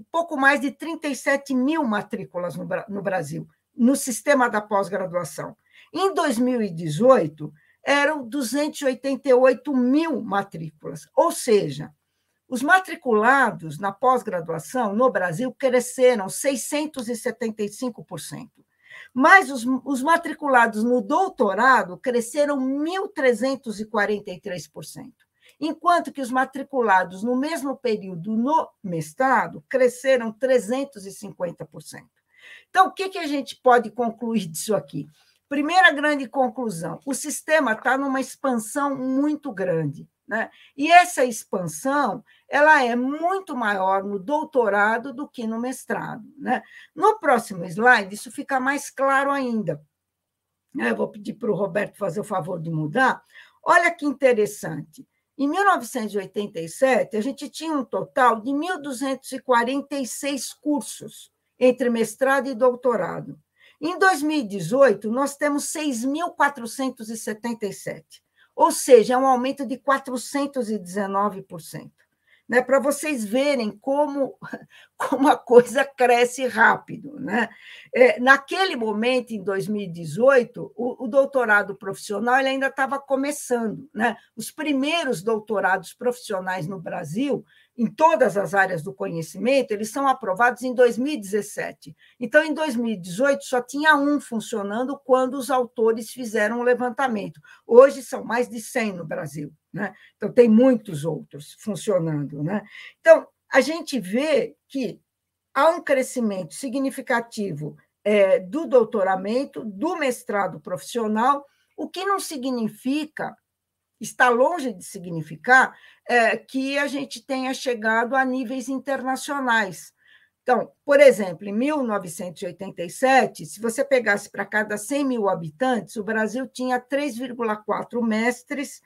pouco mais de 37 mil matrículas no Brasil, no sistema da pós-graduação. Em 2018, eram 288 mil matrículas, ou seja, os matriculados na pós-graduação no Brasil cresceram 675%. Mas os matriculados no doutorado cresceram 1.343%, enquanto que os matriculados no mesmo período no mestrado cresceram 350%. Então, o que a gente pode concluir disso aqui? Primeira grande conclusão, o sistema está numa expansão muito grande, né? E essa expansão ela é muito maior no doutorado do que no mestrado, né? No próximo slide, isso fica mais claro ainda. Eu vou pedir para o Roberto fazer o favor de mudar. Olha que interessante. Em 1987, a gente tinha um total de 1.246 cursos entre mestrado e doutorado. Em 2018, nós temos 6.477, ou seja, é um aumento de 419%. Né, para vocês verem como a coisa cresce rápido. Né? Naquele momento, em 2018, o doutorado profissional ele ainda estava começando. Né? Os primeiros doutorados profissionais no Brasil, em todas as áreas do conhecimento, eles são aprovados em 2017. Então, em 2018, só tinha um funcionando quando os autores fizeram o levantamento. Hoje, são mais de 100 no Brasil. Né? Então, tem muitos outros funcionando. Né? Então, a gente vê que há um crescimento significativo do doutoramento, do mestrado profissional, o que não significa, está longe de significar, que a gente tenha chegado a níveis internacionais. Então, por exemplo, em 1987, se você pegasse para cada 100 mil habitantes, o Brasil tinha 3,4 mestres,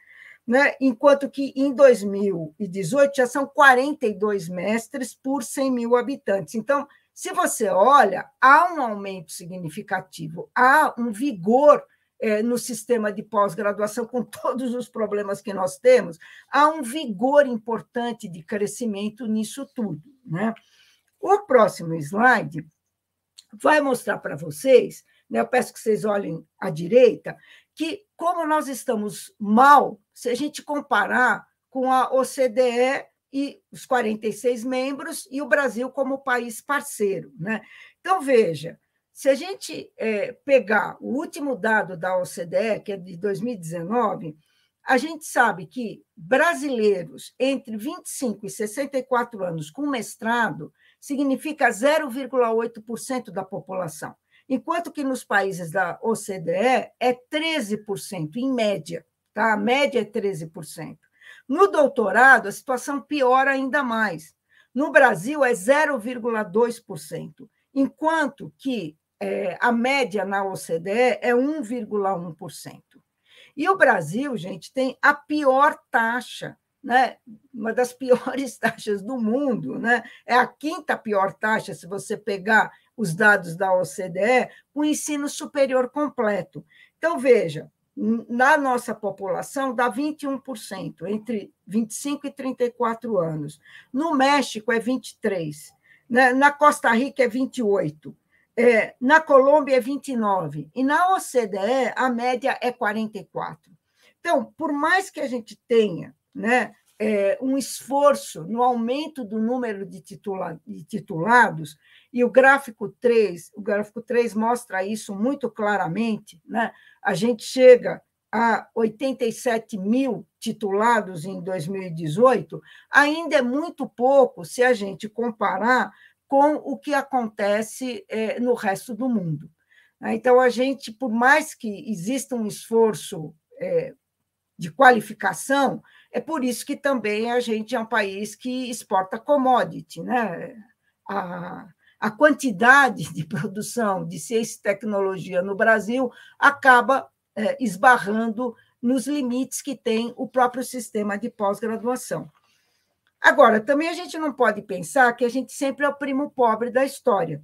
né? Enquanto que em 2018 já são 42 mestres por 100 mil habitantes. Então, se você olha, há um aumento significativo, há um vigor no sistema de pós-graduação, com todos os problemas que nós temos, há um vigor importante de crescimento nisso tudo. Né? O próximo slide vai mostrar para vocês, né, eu peço que vocês olhem à direita, que como nós estamos mal, se a gente comparar com a OCDE e os 46 membros e o Brasil como país parceiro, né? Então, veja, se a gente pegar o último dado da OCDE, que é de 2019, a gente sabe que brasileiros entre 25 e 64 anos com mestrado significa 0,8% da população, enquanto que nos países da OCDE é 13%, em média, tá? A média é 13%. No doutorado, a situação piora ainda mais. No Brasil, é 0,2%, enquanto que a média na OCDE é 1,1%. E o Brasil, gente, tem a pior taxa, né? Uma das piores taxas do mundo, né? É a quinta pior taxa, se você pegar os dados da OCDE, o ensino superior completo. Então, veja, na nossa população dá 21%, entre 25 e 34 anos. No México é 23%, na Costa Rica é 28%, na Colômbia é 29%, e na OCDE a média é 44%. Então, por mais que a gente tenha, né, um esforço no aumento do número de titulados, e o gráfico 3 mostra isso muito claramente, né? A gente chega a 87 mil titulados em 2018, ainda é muito pouco se a gente comparar com o que acontece no resto do mundo. Então, a gente, por mais que exista um esforço de qualificação, é por isso que também a gente é um país que exporta commodity, né? A quantidade de produção de ciência e tecnologia no Brasil acaba esbarrando nos limites que tem o próprio sistema de pós-graduação. Agora, também a gente não pode pensar que a gente sempre é o primo pobre da história.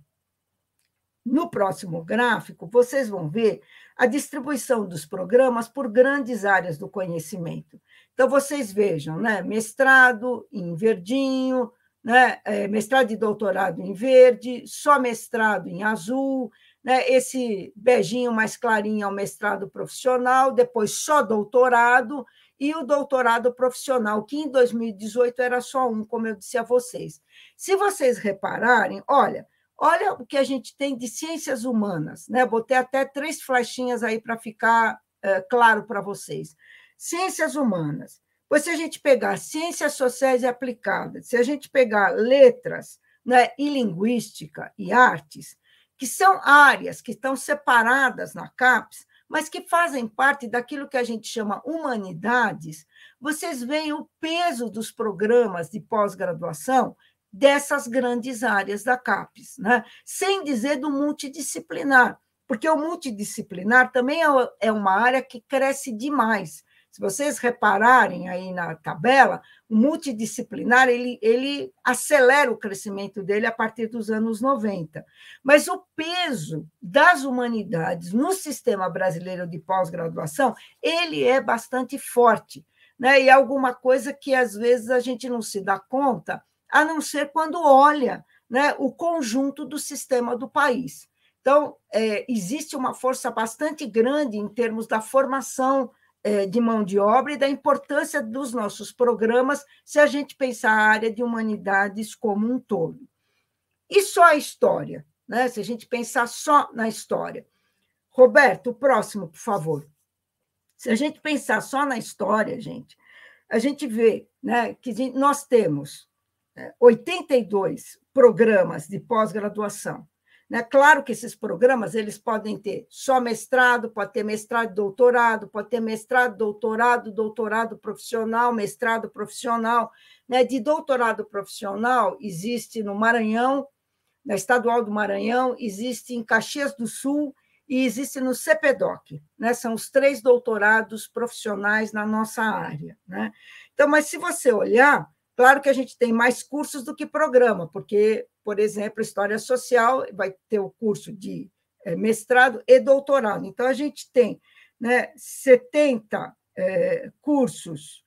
No próximo gráfico, vocês vão ver a distribuição dos programas por grandes áreas do conhecimento. Então, vocês vejam, né? Mestrado em verdinho, né? Mestrado e doutorado em verde, só mestrado em azul, né? Esse beijinho mais clarinho é o mestrado profissional, depois só doutorado, e o doutorado profissional, que em 2018 era só um, como eu disse a vocês. Se vocês repararem, olha o que a gente tem de ciências humanas, né? Botei até 3 flechinhas aí para ficar claro para vocês. Ciências humanas. Pois se a gente pegar ciências sociais e aplicadas, se a gente pegar letras, né, e linguística e artes, que são áreas que estão separadas na CAPES, mas que fazem parte daquilo que a gente chama humanidades, vocês veem o peso dos programas de pós-graduação dessas grandes áreas da CAPES, né? Sem dizer do multidisciplinar, porque o multidisciplinar também é uma área que cresce demais. Se vocês repararem aí na tabela, o multidisciplinar ele acelera o crescimento dele a partir dos anos 90. Mas o peso das humanidades no sistema brasileiro de pós-graduação, ele é bastante forte, né? E é alguma coisa que, às vezes, a gente não se dá conta, a não ser quando olha, né, o conjunto do sistema do país. Então, existe uma força bastante grande em termos da formação de mão de obra e da importância dos nossos programas, se a gente pensar a área de humanidades como um todo. E só a história, né? Se a gente pensar só na história. Roberto, o próximo, por favor. Se a gente pensar só na história, gente, a gente vê, né, que nós temos 82 programas de pós-graduação. Claro que esses programas eles podem ter só mestrado, pode ter mestrado e doutorado, pode ter mestrado, doutorado, doutorado profissional, mestrado profissional. De doutorado profissional, existe no Maranhão, na Estadual do Maranhão, existe em Caxias do Sul e existe no CPDOC. São os 3 doutorados profissionais na nossa área. Então, mas se você olhar, claro que a gente tem mais cursos do que programa, porque, por exemplo, História Social vai ter o curso de mestrado e doutorado. Então, a gente tem 70 cursos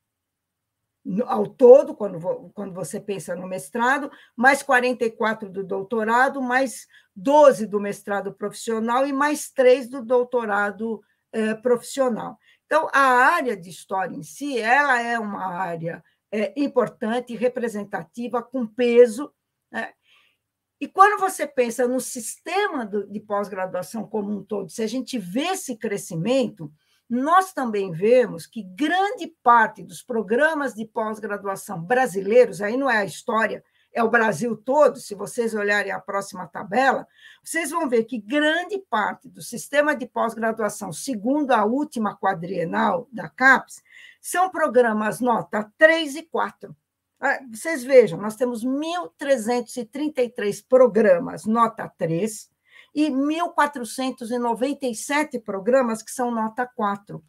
ao todo, quando você pensa no mestrado, mais 44 do doutorado, mais 12 do mestrado profissional e mais 3 do doutorado profissional. Então, a área de história em si, ela é uma área importante, representativa, com peso, né? E quando você pensa no sistema de pós-graduação como um todo, se a gente vê esse crescimento, nós também vemos que grande parte dos programas de pós-graduação brasileiros, aí não é a história, é o Brasil todo, se vocês olharem a próxima tabela, vocês vão ver que grande parte do sistema de pós-graduação, segundo a última quadrienal da CAPES, são programas nota 3 e 4. Vocês vejam, nós temos 1.333 programas nota 3 e 1.497 programas que são nota 4.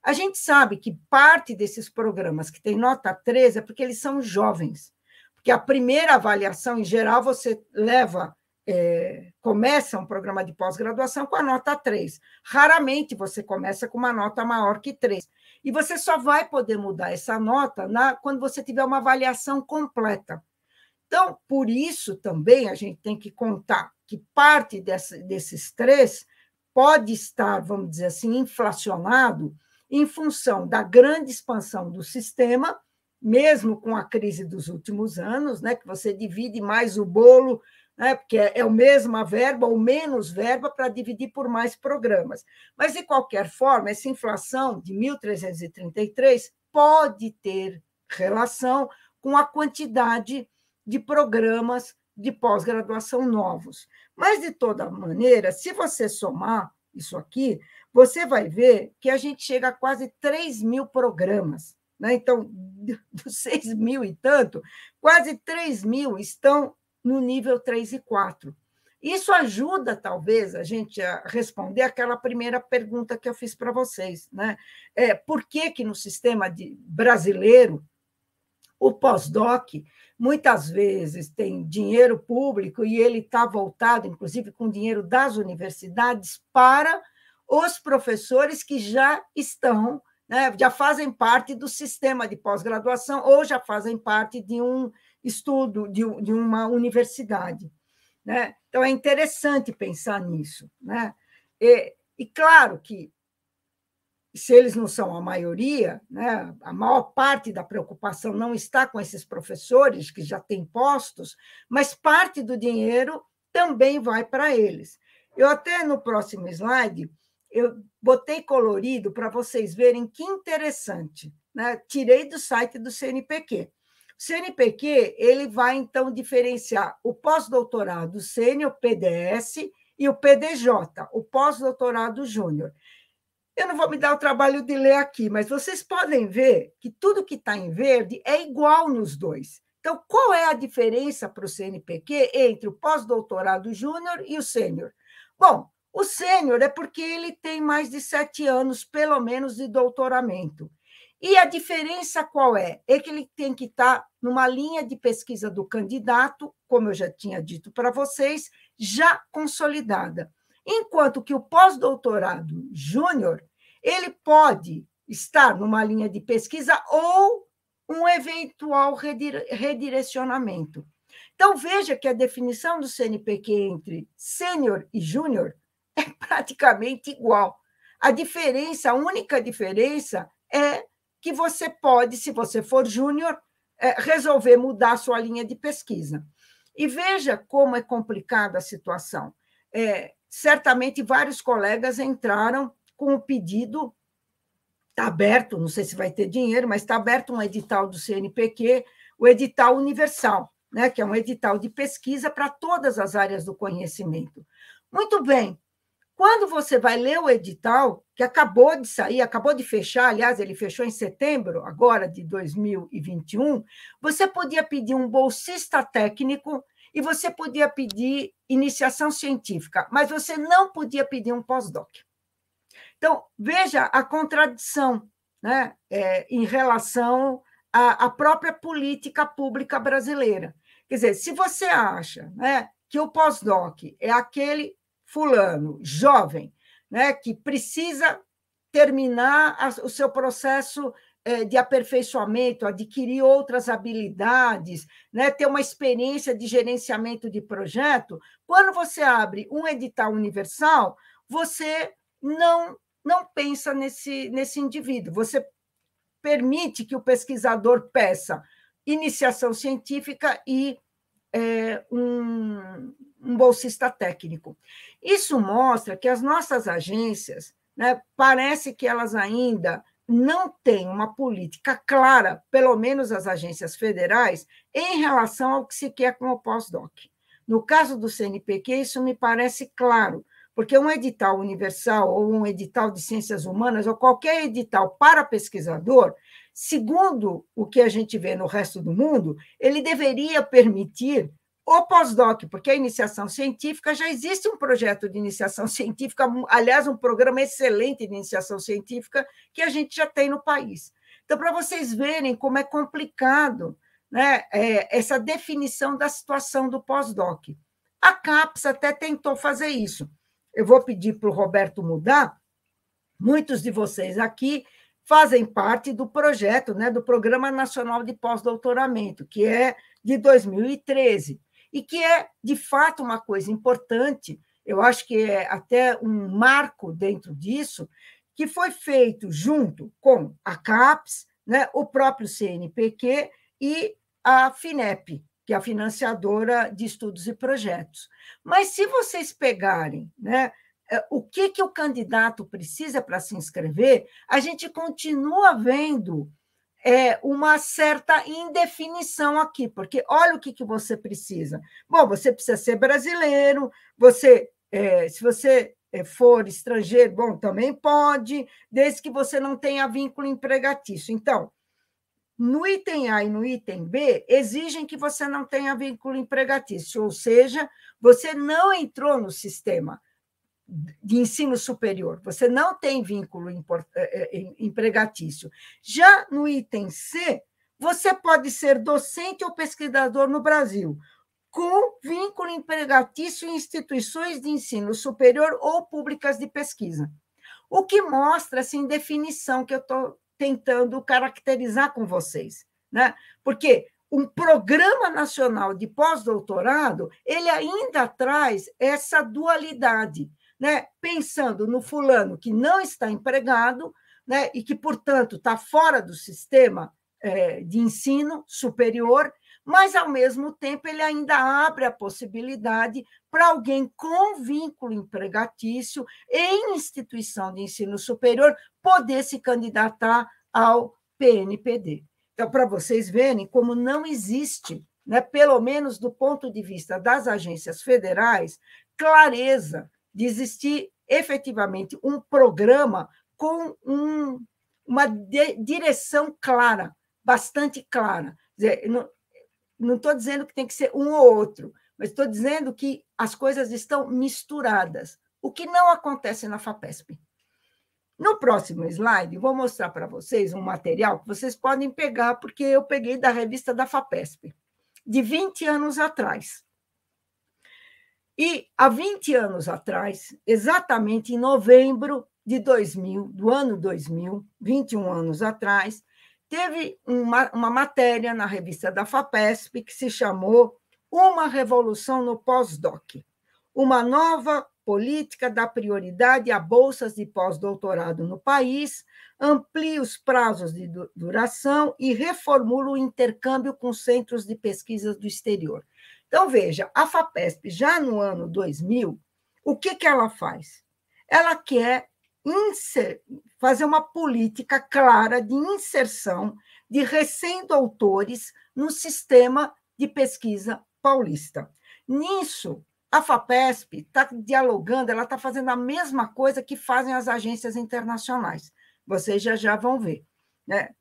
A gente sabe que parte desses programas que têm nota 3 é porque eles são jovens, porque a primeira avaliação, em geral, você começa um programa de pós-graduação com a nota 3. Raramente você começa com uma nota maior que 3. E você só vai poder mudar essa nota quando você tiver uma avaliação completa. Então, por isso também a gente tem que contar que parte desses 3 pode estar, vamos dizer assim, inflacionado em função da grande expansão do sistema, mesmo com a crise dos últimos anos, né, que você divide mais o bolo, né, porque é a mesma verba ou menos verba para dividir por mais programas. Mas, de qualquer forma, essa inflação de 1.333 pode ter relação com a quantidade de programas de pós-graduação novos. Mas, de toda maneira, se você somar isso aqui, você vai ver que a gente chega a quase 3.000 programas. Né? Então, dos 6.000 e tanto, quase 3.000 estão no nível 3 e 4. Isso ajuda, talvez, a gente a responder aquela primeira pergunta que eu fiz para vocês. Né? Por que no sistema brasileiro, o pós-doc, muitas vezes, tem dinheiro público e ele está voltado, inclusive, com dinheiro das universidades para os professores que já estão, né, já fazem parte do sistema de pós-graduação ou já fazem parte de um estudo, de uma universidade. Né? Então, é interessante pensar nisso. Né? E claro que, se eles não são a maioria, né, a maior parte da preocupação não está com esses professores, que já têm postos, mas parte do dinheiro também vai para eles. Eu até, no próximo slide, eu botei colorido para vocês verem que interessante. Né? Tirei do site do CNPq. O CNPq ele vai, então, diferenciar o pós-doutorado sênior, PDS, e o PDJ, o pós-doutorado júnior. Eu não vou me dar o trabalho de ler aqui, mas vocês podem ver que tudo que está em verde é igual nos dois. Então, qual é a diferença para o CNPq entre o pós-doutorado júnior e o sênior? Bom, o sênior é porque ele tem mais de 7 anos, pelo menos, de doutoramento. E a diferença qual é? É que ele tem que estar numa linha de pesquisa do candidato, como eu já tinha dito para vocês, já consolidada. Enquanto que o pós-doutorado júnior, ele pode estar numa linha de pesquisa ou um eventual redirecionamento. Então, veja que a definição do CNPq entre sênior e júnior é praticamente igual. A única diferença é que você pode, se você for júnior, resolver mudar a sua linha de pesquisa. E veja como é complicada a situação. Certamente, vários colegas entraram com o pedido, está aberto, não sei se vai ter dinheiro, mas está aberto um edital do CNPq, o edital universal, né, que é um edital de pesquisa para todas as áreas do conhecimento. Muito bem, quando você vai ler o edital, que acabou de sair, acabou de fechar, aliás, ele fechou em setembro, agora de 2021, você podia pedir um bolsista técnico e você podia pedir iniciação científica, mas você não podia pedir um pós-doc. Então, veja a contradição, né, em relação à própria política pública brasileira. Quer dizer, se você acha, né, que o pós-doc é aquele fulano jovem, né, que precisa terminar o seu processo de aperfeiçoamento, adquirir outras habilidades, né, ter uma experiência de gerenciamento de projeto, quando você abre um edital universal, você não pensa nesse indivíduo, você permite que o pesquisador peça iniciação científica e um bolsista técnico. Isso mostra que as nossas agências, né, parece que elas ainda não têm uma política clara, pelo menos as agências federais, em relação ao que se quer com o pós-doc. No caso do CNPq, isso me parece claro, porque um edital universal ou um edital de ciências humanas ou qualquer edital para pesquisador, segundo o que a gente vê no resto do mundo, ele deveria permitir o pós-doc, porque a iniciação científica, já existe um projeto de iniciação científica, aliás, um programa excelente de iniciação científica que a gente já tem no país. Então, para vocês verem como é complicado, né, essa definição da situação do pós-doc. A CAPES até tentou fazer isso. Eu vou pedir para o Roberto mudar. Muitos de vocês aqui fazem parte do projeto, né, do Programa Nacional de Pós-Doutoramento, que é de 2013, e que é, de fato, uma coisa importante, eu acho que é até um marco dentro disso, que foi feito junto com a CAPES, né, o próprio CNPq e a FINEP, que é a financiadora de estudos e projetos. Mas, se vocês pegarem, né, o que o candidato precisa para se inscrever, a gente continua vendo uma certa indefinição aqui, porque olha o que você precisa. Bom, você precisa ser brasileiro, se você for estrangeiro, bom, também pode, desde que você não tenha vínculo empregatício. Então, no item A e no item B, exigem que você não tenha vínculo empregatício, ou seja, você não entrou no sistema de ensino superior, você não tem vínculo empregatício. Já no item C, você pode ser docente ou pesquisador no Brasil, com vínculo empregatício em instituições de ensino superior ou públicas de pesquisa. O que mostra essa indefinição que eu estou tentando caracterizar com vocês, né? Porque um programa nacional de pós-doutorado, ele ainda traz essa dualidade, né? Pensando no fulano que não está empregado, né? E que, portanto, está fora do sistema de ensino superior, mas, ao mesmo tempo, ele ainda abre a possibilidade para alguém com vínculo empregatício em instituição de ensino superior poder se candidatar ao PNPD. Então, para vocês verem como não existe, né, pelo menos do ponto de vista das agências federais, clareza de existir efetivamente um programa com uma direção clara, bastante clara. Quer dizer, não estou dizendo que tem que ser um ou outro, mas estou dizendo que as coisas estão misturadas, o que não acontece na FAPESP. No próximo slide, vou mostrar para vocês um material que vocês podem pegar, porque eu peguei da revista da FAPESP, de 20 anos atrás. E, há 20 anos atrás, exatamente em novembro de 2000, do ano 2000, 21 anos atrás, teve uma matéria na revista da FAPESP que se chamou Uma Revolução no Pós-Doc, uma nova política dá prioridade a bolsas de pós-doutorado no país, amplia os prazos de duração e reformula o intercâmbio com centros de pesquisas do exterior. Então, veja, a FAPESP, já no ano 2000, o que ela faz? Ela quer fazer uma política clara de inserção de recém-doutores no sistema de pesquisa paulista. Nisso, a FAPESP está dialogando, ela está fazendo a mesma coisa que fazem as agências internacionais. Vocês já vão ver, né?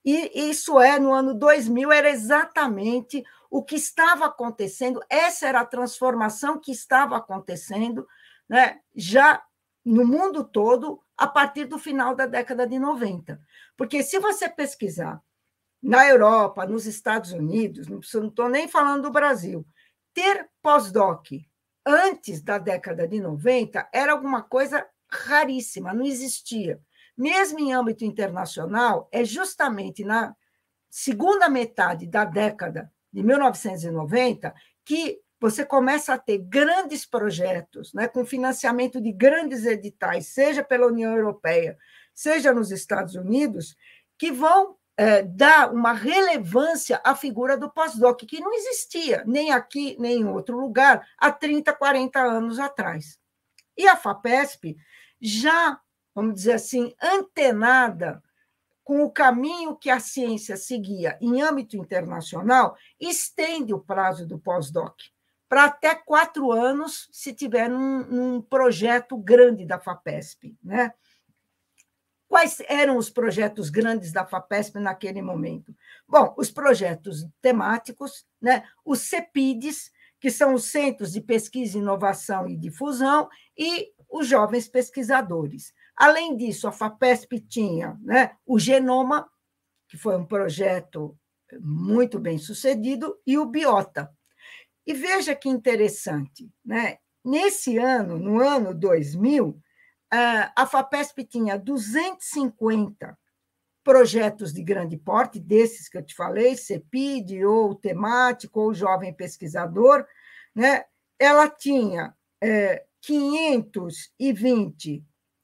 E isso no ano 2000, era exatamente o que estava acontecendo, essa era a transformação que estava acontecendo, né, já no mundo todo, a partir do final da década de 90. Porque, se você pesquisar na Europa, nos Estados Unidos, não estou nem falando do Brasil, ter pós-doc antes da década de 90 era alguma coisa raríssima, não existia. mesmo em âmbito internacional, é justamente na segunda metade da década de 1990 que você começa a ter grandes projetos, né, com financiamento de grandes editais, seja pela União Europeia, seja nos Estados Unidos, que vão dar uma relevância à figura do pós-doc, que não existia nem aqui, nem em outro lugar, há 30, 40 anos atrás. E a FAPESP, já, vamos dizer assim, antenada com o caminho que a ciência seguia em âmbito internacional, estende o prazo do pós-doc para até 4 anos, se tiver um projeto grande da FAPESP, né? Quais eram os projetos grandes da FAPESP naquele momento? Bom, os projetos temáticos, né? Os CEPIDs, que são os Centros de Pesquisa, Inovação e Difusão, e os jovens pesquisadores. Além disso, a FAPESP tinha, né, o Genoma, que foi um projeto muito bem sucedido, e o Biota. E veja que interessante, né? Nesse ano, no ano 2000, a FAPESP tinha 250 projetos de grande porte, desses que eu te falei, CEPID, ou temático, ou jovem pesquisador, né? Ela tinha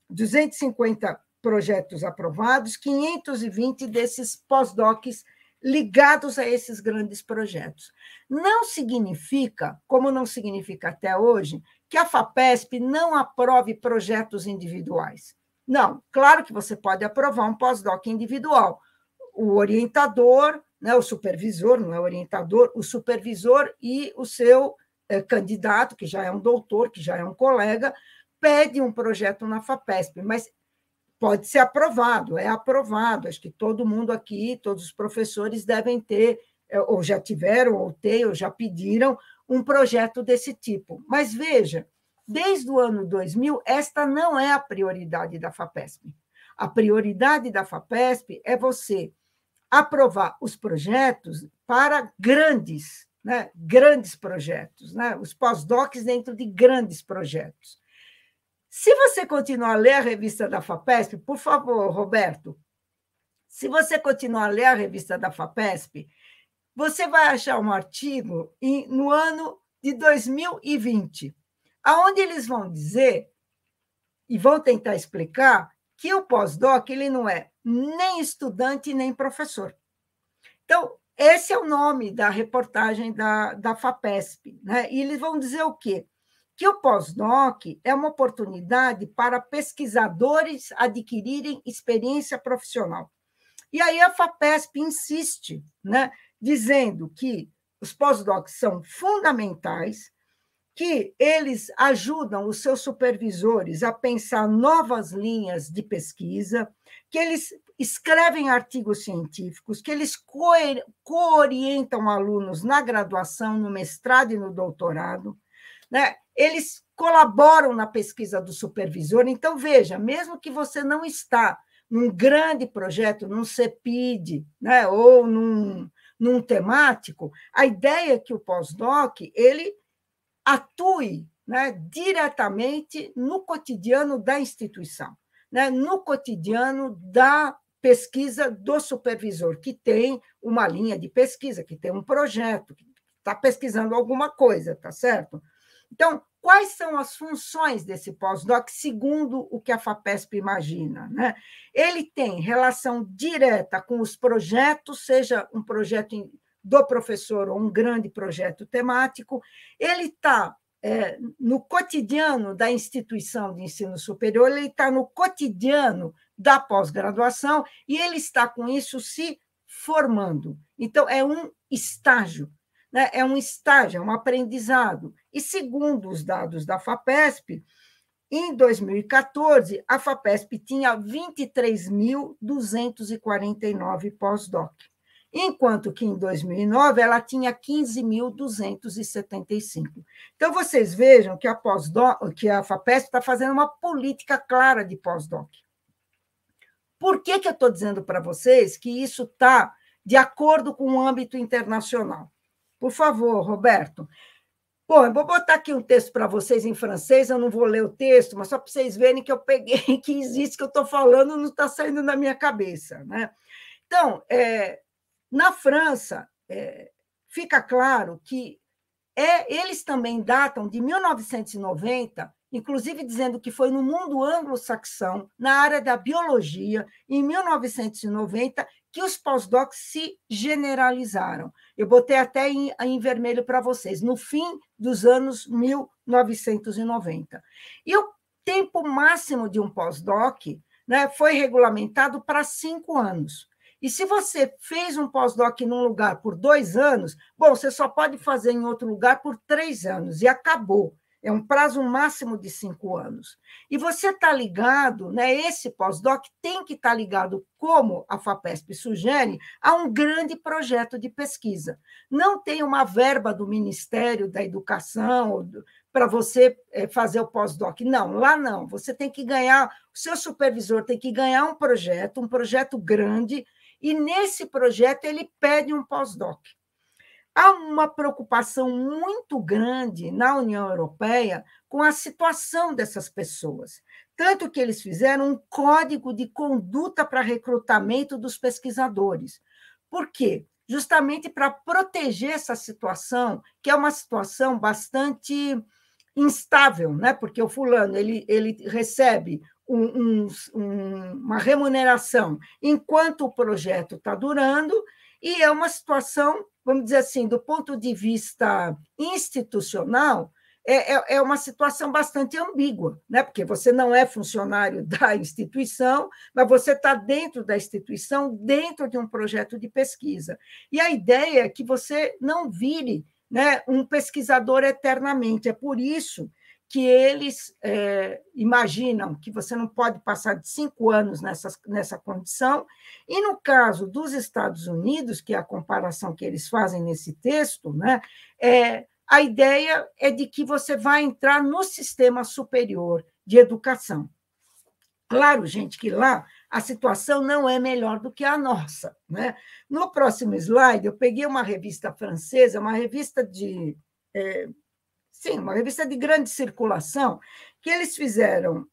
250 projetos aprovados, 520 desses pós-docs ligados a esses grandes projetos. Não significa, como não significa até hoje, que a FAPESP não aprove projetos individuais. Não, claro que você pode aprovar um pós-doc individual. O orientador, né, o supervisor, não é orientador, o supervisor e o seu candidato, que já é um doutor, que já é um colega, pede um projeto na FAPESP, mas pode ser aprovado, é aprovado. Acho que todo mundo aqui, todos os professores devem ter, ou já tiveram, ou têm, ou já pediram um projeto desse tipo. Mas veja, desde o ano 2000, esta não é a prioridade da FAPESP. A prioridade da FAPESP é você aprovar os projetos para grandes, né, grandes projetos, né, os pós-docs dentro de grandes projetos. Se você continuar a ler a revista da FAPESP, por favor, Roberto, se você continuar a ler a revista da FAPESP, você vai achar um artigo no ano de 2020, onde eles vão dizer e vão tentar explicar que o pós-doc ele não é nem estudante nem professor. Então, esse é o nome da reportagem da FAPESP, né? E eles vão dizer o quê? Que o pós-doc é uma oportunidade para pesquisadores adquirirem experiência profissional. E aí a FAPESP insiste, né, dizendo que os pós-docs são fundamentais, que eles ajudam os seus supervisores a pensar novas linhas de pesquisa, que eles escrevem artigos científicos, que eles co-orientam alunos na graduação, no mestrado e no doutorado, né? Eles colaboram na pesquisa do supervisor. Então, veja, mesmo que você não está num grande projeto, num CEPID, né, ou num temático, a ideia é que o pós-doc ele atue, né, diretamente no cotidiano da instituição, né, no cotidiano da pesquisa do supervisor, que tem uma linha de pesquisa, que tem um projeto, que está pesquisando alguma coisa, tá certo? Então, quais são as funções desse pós-doc, segundo o que a FAPESP imagina, né? Ele tem relação direta com os projetos, seja um projeto do professor ou um grande projeto temático, ele está no cotidiano da instituição de ensino superior, ele está no cotidiano da pós-graduação e ele está, com isso, se formando. Então, é um estágio, né? É um estágio, é um aprendizado. E, segundo os dados da FAPESP, em 2014, a FAPESP tinha 23.249 pós-doc, enquanto que em 2009 ela tinha 15.275. Então, vocês vejam que a FAPESP está fazendo uma política clara de pós-doc. Por que eu estou dizendo para vocês que isso está de acordo com o âmbito internacional? Por favor, Roberto. Bom, eu vou botar aqui um texto para vocês em francês, eu não vou ler o texto, mas só para vocês verem que eu peguei, que existe, que eu estou falando, não está saindo da minha cabeça, né? Então, na França, fica claro que eles também datam de 1990, inclusive dizendo que foi no mundo anglo-saxão, na área da biologia, em 1990, que os pós-docs se generalizaram. Eu botei até em vermelho para vocês, no fim dos anos 1990. E o tempo máximo de um pós-doc, né, foi regulamentado para 5 anos. E se você fez um pós-doc num lugar por 2 anos, bom, você só pode fazer em outro lugar por 3 anos, e acabou. É um prazo máximo de 5 anos. E você está ligado, né, esse pós-doc tem que estar ligado, como a FAPESP sugere, a um grande projeto de pesquisa. Não tem uma verba do Ministério da Educação para você fazer o pós-doc. Não, lá não. Você tem que ganhar, o seu supervisor tem que ganhar um projeto grande, e nesse projeto ele pede um pós-doc. Há uma preocupação muito grande na União Europeia com a situação dessas pessoas, tanto que eles fizeram um código de conduta para recrutamento dos pesquisadores. Por quê? Justamente para proteger essa situação, que é uma situação bastante instável, né? Porque o fulano ele recebe uma remuneração enquanto o projeto está durando, e é uma situação, vamos dizer assim, do ponto de vista institucional, é uma situação bastante ambígua, né? Porque você não é funcionário da instituição, mas você está dentro da instituição, dentro de um projeto de pesquisa. E a ideia é que você não vire, né, um pesquisador eternamente. É por isso que eles imaginam que você não pode passar de 5 anos nessa condição. E, no caso dos Estados Unidos, que é a comparação que eles fazem nesse texto, né, a ideia é de que você vai entrar no sistema superior de educação. Claro, gente, que lá a situação não é melhor do que a nossa, né? No próximo slide, eu peguei uma revista francesa, uma revista de grande circulação, que eles fizeram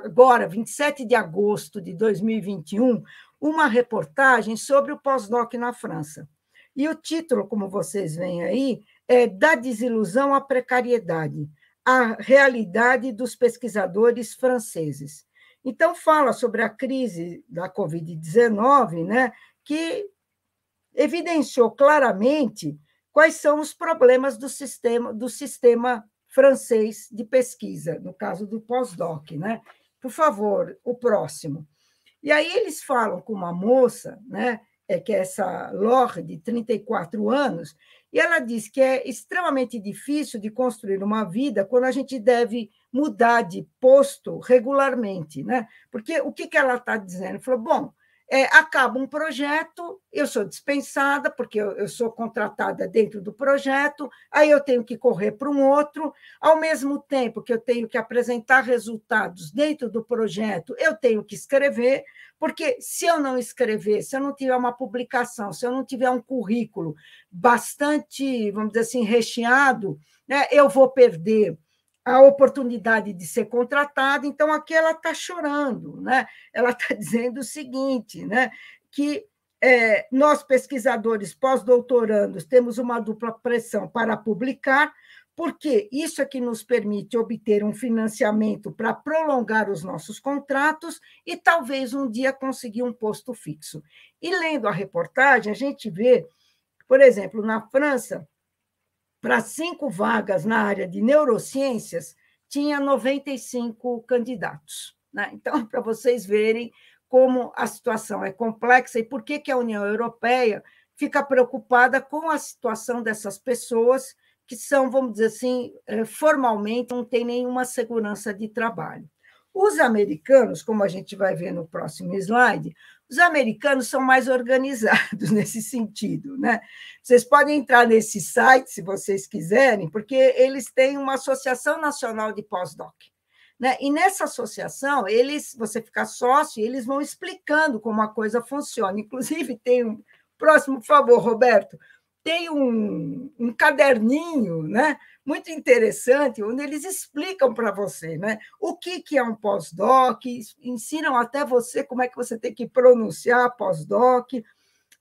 agora, 27 de agosto de 2021, uma reportagem sobre o pós-doc na França. E o título, como vocês veem aí, é Da Desilusão à Precariedade, a realidade dos pesquisadores franceses. Então, fala sobre a crise da Covid-19, né, que evidenciou claramente quais são os problemas do sistema francês de pesquisa, no caso do pós-doc, né? Por favor, o próximo. E aí eles falam com uma moça, né, que é essa Laure, de 34 anos, e ela diz que é extremamente difícil de construir uma vida quando a gente deve mudar de posto regularmente, né? Porque o que ela está dizendo? Falou, bom, acaba um projeto, eu sou dispensada, porque eu sou contratada dentro do projeto, aí eu tenho que correr para um outro, ao mesmo tempo que eu tenho que apresentar resultados dentro do projeto, eu tenho que escrever, porque se eu não escrever, se eu não tiver uma publicação, se eu não tiver um currículo bastante, vamos dizer assim, recheado, né, eu vou perder a oportunidade de ser contratada. Então, aqui ela está chorando, né? Ela está dizendo o seguinte, né, que nós, pesquisadores pós-doutorandos, temos uma dupla pressão para publicar, porque isso é que nos permite obter um financiamento para prolongar os nossos contratos e talvez um dia conseguir um posto fixo. E lendo a reportagem, a gente vê, por exemplo, na França, para 5 vagas na área de neurociências, tinha 95 candidatos, né? Então, para vocês verem como a situação é complexa e por que a União Europeia fica preocupada com a situação dessas pessoas que são, vamos dizer assim, formalmente não têm nenhuma segurança de trabalho. Os americanos, como a gente vai ver no próximo slide, os americanos são mais organizados nesse sentido, né? Vocês podem entrar nesse site, se vocês quiserem, porque eles têm uma Associação Nacional de Pós-Doc, né? E nessa associação, você fica sócio e eles vão explicando como a coisa funciona. Inclusive, tem um próximo, por favor, Roberto, tem um caderninho, né, muito interessante, onde eles explicam para você, né, o que é um pós-doc, ensinam até você como é que você tem que pronunciar pós-doc, e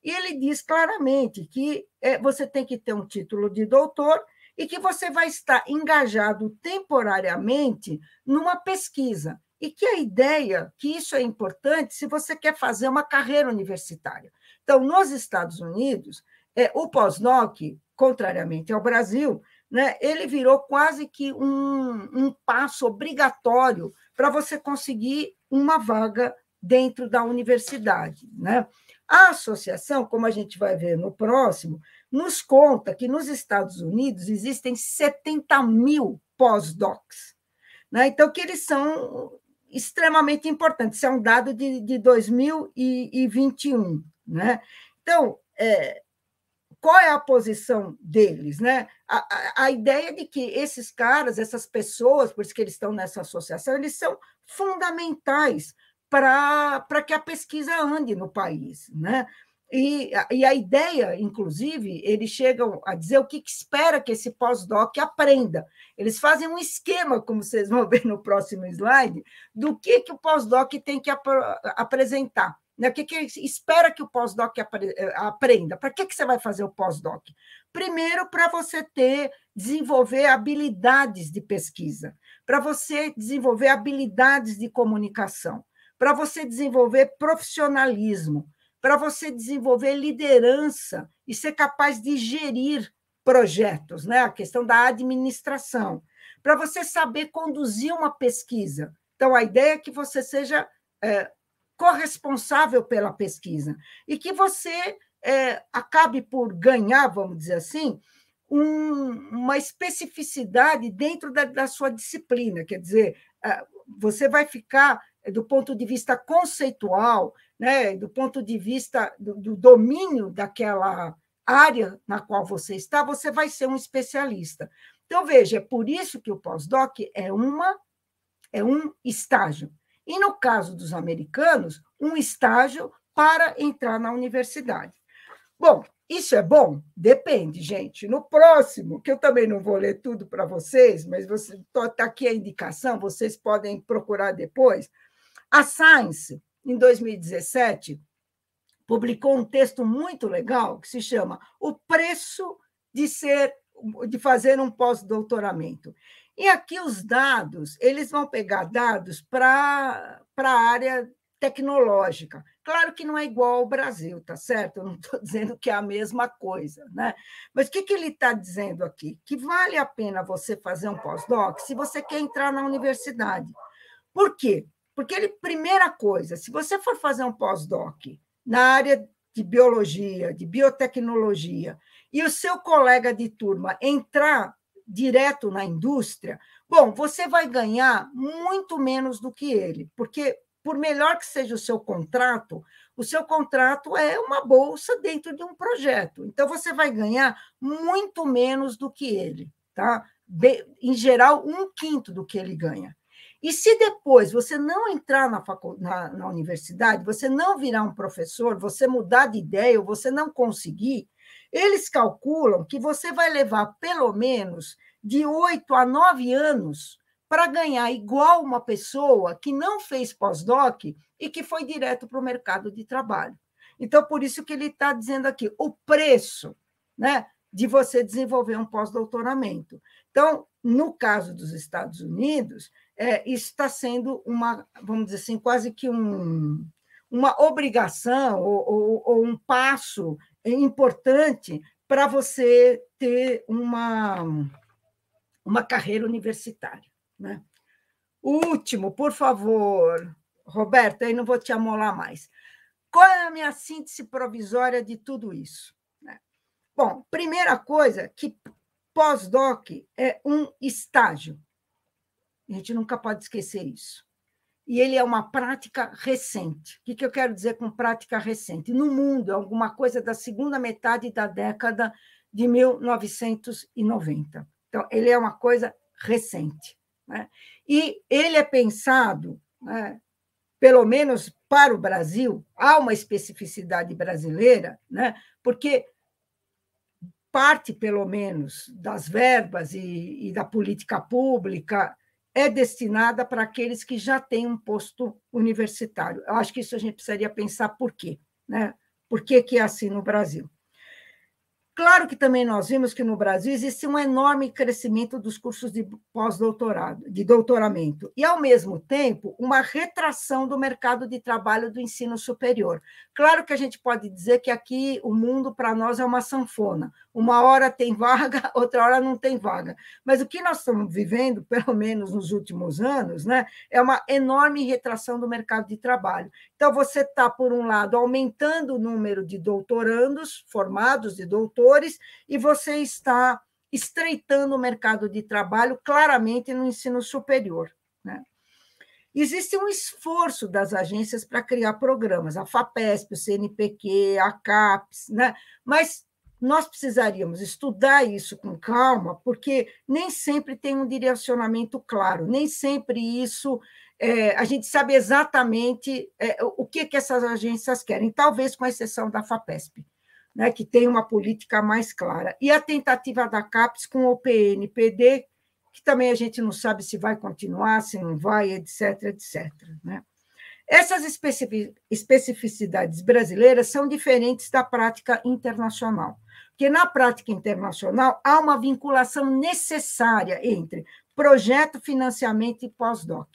ele diz claramente que você tem que ter um título de doutor e que você vai estar engajado temporariamente numa pesquisa, e que a ideia, que isso é importante se você quer fazer uma carreira universitária. Então, nos Estados Unidos, o pós-doc, contrariamente ao Brasil, né, ele virou quase que um passo obrigatório para você conseguir uma vaga dentro da universidade, né? A associação, como a gente vai ver no próximo, nos conta que nos Estados Unidos existem 70 mil pós-docs, né? Então, que eles são extremamente importantes. Isso é um dado de 2021, né? Então, qual é a posição deles, né? A ideia de que esses caras, essas pessoas, por isso que eles estão nessa associação, eles são fundamentais para que a pesquisa ande no país, né? E a ideia, inclusive, eles chegam a dizer o que espera que esse pós-doc aprenda. Eles fazem um esquema, como vocês vão ver no próximo slide, do que o pós-doc tem que apresentar. O que espera que o pós-doc aprenda? Para que você vai fazer o pós-doc? Primeiro, para você desenvolver habilidades de pesquisa, para você desenvolver habilidades de comunicação, para você desenvolver profissionalismo, para você desenvolver liderança e ser capaz de gerir projetos, né? A questão da administração, para você saber conduzir uma pesquisa. Então, a ideia é que você seja corresponsável pela pesquisa e que você acabe por ganhar, vamos dizer assim, uma especificidade dentro da sua disciplina. Quer dizer, você vai ficar, do ponto de vista conceitual, né, do ponto de vista do domínio daquela área na qual você está, você vai ser um especialista. Então, veja, é por isso que o pós-doc é um estágio. E, no caso dos americanos, um estágio para entrar na universidade. Bom, isso é bom? Depende, gente. No próximo, que eu também não vou ler tudo para vocês, mas está aqui a indicação, vocês podem procurar depois. A Science, em 2017, publicou um texto muito legal que se chama O Preço de Fazer um Pós-Doutoramento. E aqui os dados, eles vão pegar dados para a área tecnológica. Claro que não é igual ao Brasil, tá certo? Eu não estou dizendo que é a mesma coisa, né? Mas o que ele está dizendo aqui? Que vale a pena você fazer um pós-doc se você quer entrar na universidade. Por quê? Porque, primeira coisa, se você for fazer um pós-doc na área de biologia, de biotecnologia, e o seu colega de turma entrar direto na indústria, bom, você vai ganhar muito menos do que ele, porque, por melhor que seja o seu contrato é uma bolsa dentro de um projeto. Então, você vai ganhar muito menos do que ele, tá? Em geral, 1/5 do que ele ganha. E se depois você não entrar na universidade, você não virar um professor, você mudar de ideia ou você não conseguir, eles calculam que você vai levar pelo menos de 8 a 9 anos para ganhar igual uma pessoa que não fez pós-doc e que foi direto para o mercado de trabalho. Então, por isso que ele está dizendo aqui, o preço, né, de você desenvolver um pós-doutoramento. Então, no caso dos Estados Unidos, isso está sendo vamos dizer assim, quase que uma obrigação ou um passo importante para você ter uma carreira universitária, né? Último, por favor, Roberto, aí não vou te amolar mais. Qual é a minha síntese provisória de tudo isso? Bom, primeira coisa, que pós-doc é um estágio. A gente nunca pode esquecer isso. E ele é uma prática recente. O que eu quero dizer com prática recente? No mundo, é alguma coisa da segunda metade da década de 1990. Então, ele é uma coisa recente, né? E ele é pensado, né, pelo menos para o Brasil, há uma especificidade brasileira, né, porque parte, pelo menos, das verbas e da política pública é destinada para aqueles que já têm um posto universitário. Eu acho que isso a gente precisaria pensar por quê, né? Por que é assim no Brasil? Claro que também nós vimos que no Brasil existe um enorme crescimento dos cursos de pós-doutorado, de doutoramento, e, ao mesmo tempo, uma retração do mercado de trabalho do ensino superior. Claro que a gente pode dizer que aqui o mundo, para nós, é uma sanfona. Uma hora tem vaga, outra hora não tem vaga. Mas o que nós estamos vivendo, pelo menos nos últimos anos, né, é uma enorme retração do mercado de trabalho. Então, você está, por um lado, aumentando o número de doutorandos formados, de doutores, e você está estreitando o mercado de trabalho claramente no ensino superior, né? Existe um esforço das agências para criar programas, a FAPESP, o CNPq, a CAPES, né? Mas nós precisaríamos estudar isso com calma, porque nem sempre tem um direcionamento claro, nem sempre isso... a gente sabe exatamente o que essas agências querem, talvez com exceção da FAPESP, né, que tem uma política mais clara. E a tentativa da CAPES com o PNPD, que também a gente não sabe se vai continuar, se não vai, etc., etc., né? Essas especificidades brasileiras são diferentes da prática internacional, porque na prática internacional há uma vinculação necessária entre projeto, financiamento e pós-doc.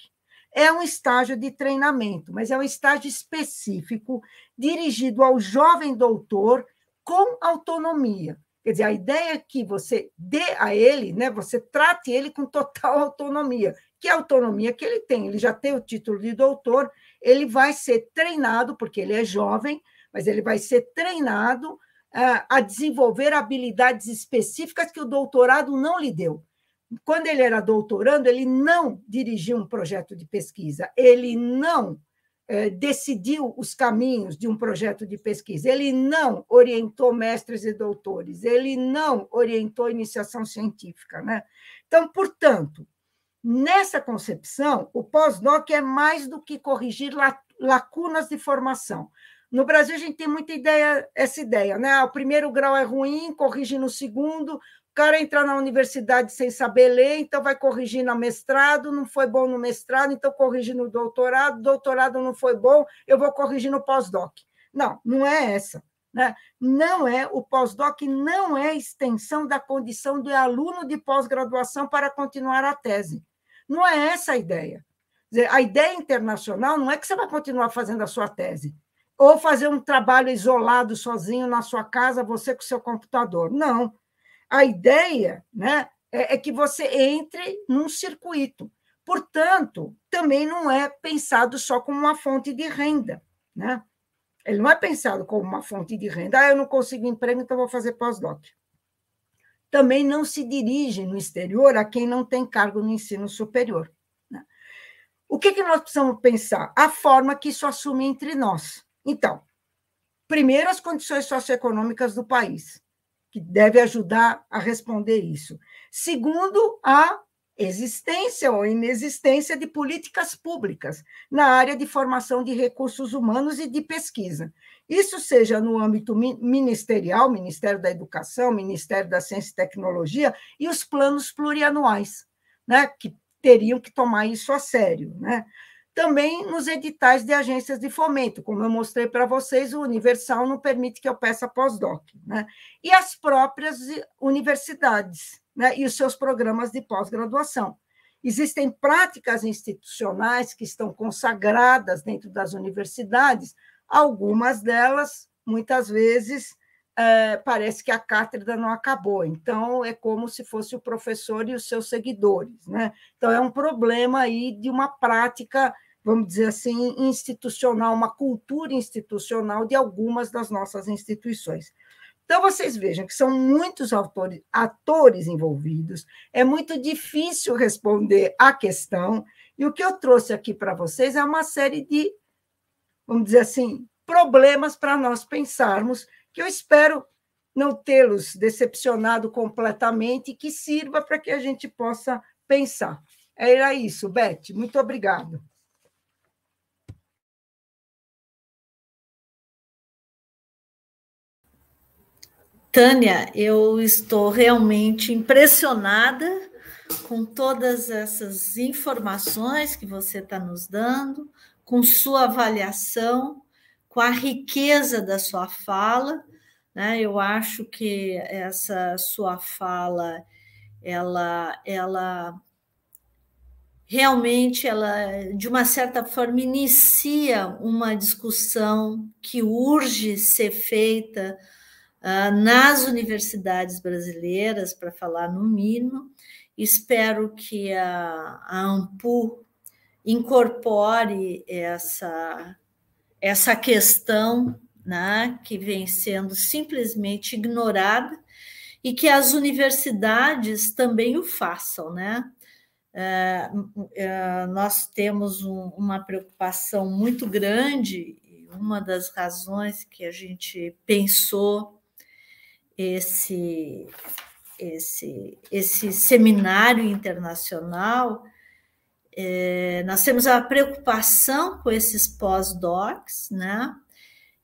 É um estágio de treinamento, mas é um estágio específico dirigido ao jovem doutor com autonomia. Quer dizer, a ideia é que você dê a ele, né, você trate ele com total autonomia. Que autonomia que ele tem? Ele já tem o título de doutor, ele vai ser treinado, porque ele é jovem, mas ele vai ser treinado a desenvolver habilidades específicas que o doutorado não lhe deu. Quando ele era doutorando, ele não dirigiu um projeto de pesquisa, ele não decidiu os caminhos de um projeto de pesquisa, ele não orientou mestres e doutores, ele não orientou iniciação científica, né? Então, portanto, nessa concepção, o pós-doc é mais do que corrigir lacunas de formação. No Brasil, a gente tem muita essa ideia, né? O primeiro grau é ruim, corrige no segundo, o cara entra na universidade sem saber ler, então vai corrigir no mestrado, não foi bom no mestrado, então corrige no doutorado, doutorado não foi bom, eu vou corrigir no pós-doc. Não, não é essa, né? Não é, o pós-doc não é extensão da condição do aluno de pós-graduação para continuar a tese. Não é essa a ideia. Quer dizer, a ideia internacional não é que você vai continuar fazendo a sua tese, ou fazer um trabalho isolado, sozinho, na sua casa, você com o seu computador. Não. A ideia, né, é que você entre num circuito. Portanto, também não é pensado só como uma fonte de renda, né? Ele não é pensado como uma fonte de renda. Eu não consigo emprego, então vou fazer pós-doc. Também não se dirige no exterior a quem não tem cargo no ensino superior, né? O que nós precisamos pensar? A forma que isso assume entre nós. Então, primeiro, as condições socioeconômicas do país, que deve ajudar a responder isso. Segundo, a existência ou inexistência de políticas públicas na área de formação de recursos humanos e de pesquisa. Isso seja no âmbito ministerial, Ministério da Educação, Ministério da Ciência e Tecnologia, e os planos plurianuais, né, que teriam que tomar isso a sério, né? Também nos editais de agências de fomento, como eu mostrei para vocês, o Universal não permite que eu peça pós-doc, né? E as próprias universidades, né? E os seus programas de pós-graduação. Existem práticas institucionais que estão consagradas dentro das universidades, algumas delas, muitas vezes, parece que a cátedra não acabou, então é como se fosse o professor e os seus seguidores, né? Então é um problema aí de uma prática, vamos dizer assim, institucional, uma cultura institucional de algumas das nossas instituições. Então, vocês vejam que são muitos atores envolvidos, é muito difícil responder à questão, e o que eu trouxe aqui para vocês é uma série de, vamos dizer assim, problemas para nós pensarmos, que eu espero não tê-los decepcionado completamente e que sirva para que a gente possa pensar. Era isso, Beth. Muito obrigada. Tânia, eu estou realmente impressionada com todas essas informações que você está nos dando, com sua avaliação, com a riqueza da sua fala, né? Eu acho que essa sua fala, ela realmente, de uma certa forma, inicia uma discussão que urge ser feita nas universidades brasileiras, para falar no mínimo. Espero que a ANPU incorpore essa questão, né, que vem sendo simplesmente ignorada, e que as universidades também o façam, né? Nós temos uma preocupação muito grande, e uma das razões que a gente pensou esse seminário internacional, nós temos a preocupação com esses pós-docs, né?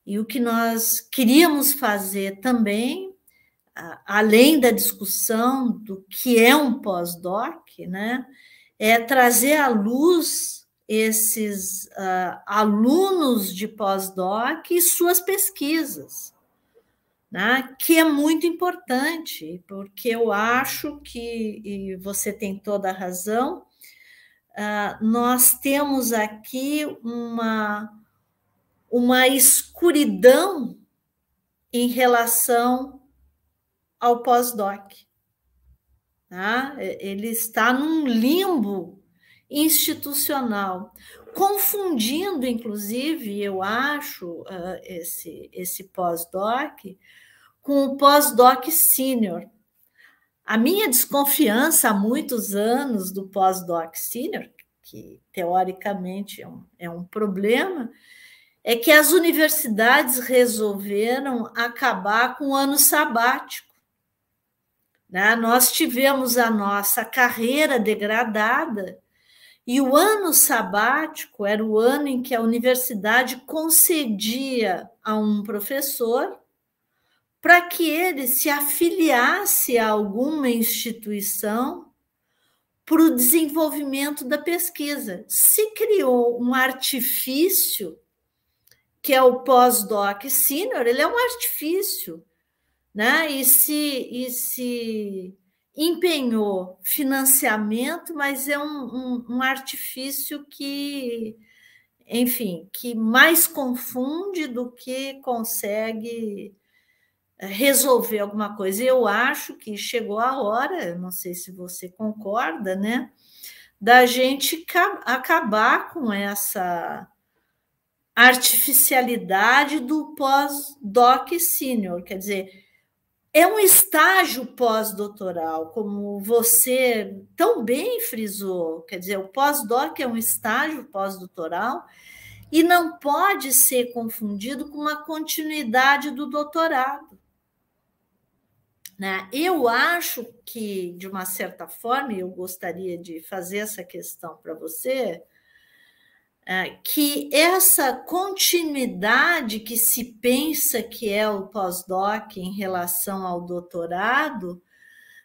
E o que nós queríamos fazer também, além da discussão do que é um pós-doc, né, é trazer à luz esses alunos de pós-doc e suas pesquisas, né, que é muito importante, porque eu acho que, e você tem toda a razão, nós temos aqui uma escuridão em relação ao pós-doc. Tá? Ele está num limbo institucional, confundindo, inclusive, eu acho, esse pós-doc com o pós-doc sênior. A minha desconfiança há muitos anos do pós-doc sênior, que teoricamente é um problema, é que as universidades resolveram acabar com o ano sabático. Né? Nós tivemos a nossa carreira degradada, e o ano sabático era o ano em que a universidade concedia a um professor para que ele se afiliasse a alguma instituição para o desenvolvimento da pesquisa. Se criou um artifício, que é o pós-doc sênior, ele é um artifício, né? E se empenhou financiamento, mas é um artifício que, enfim, que mais confunde do que consegue resolver alguma coisa. Eu acho que chegou a hora, não sei se você concorda, né, da gente acabar com essa artificialidade do pós-doc sênior, quer dizer, é um estágio pós-doutoral, como você tão bem frisou, quer dizer, o pós-doc é um estágio pós-doutoral e não pode ser confundido com uma continuidade do doutorado. Né? Eu acho que, de uma certa forma, eu gostaria de fazer essa questão para você, que essa continuidade que se pensa que é o pós-doc em relação ao doutorado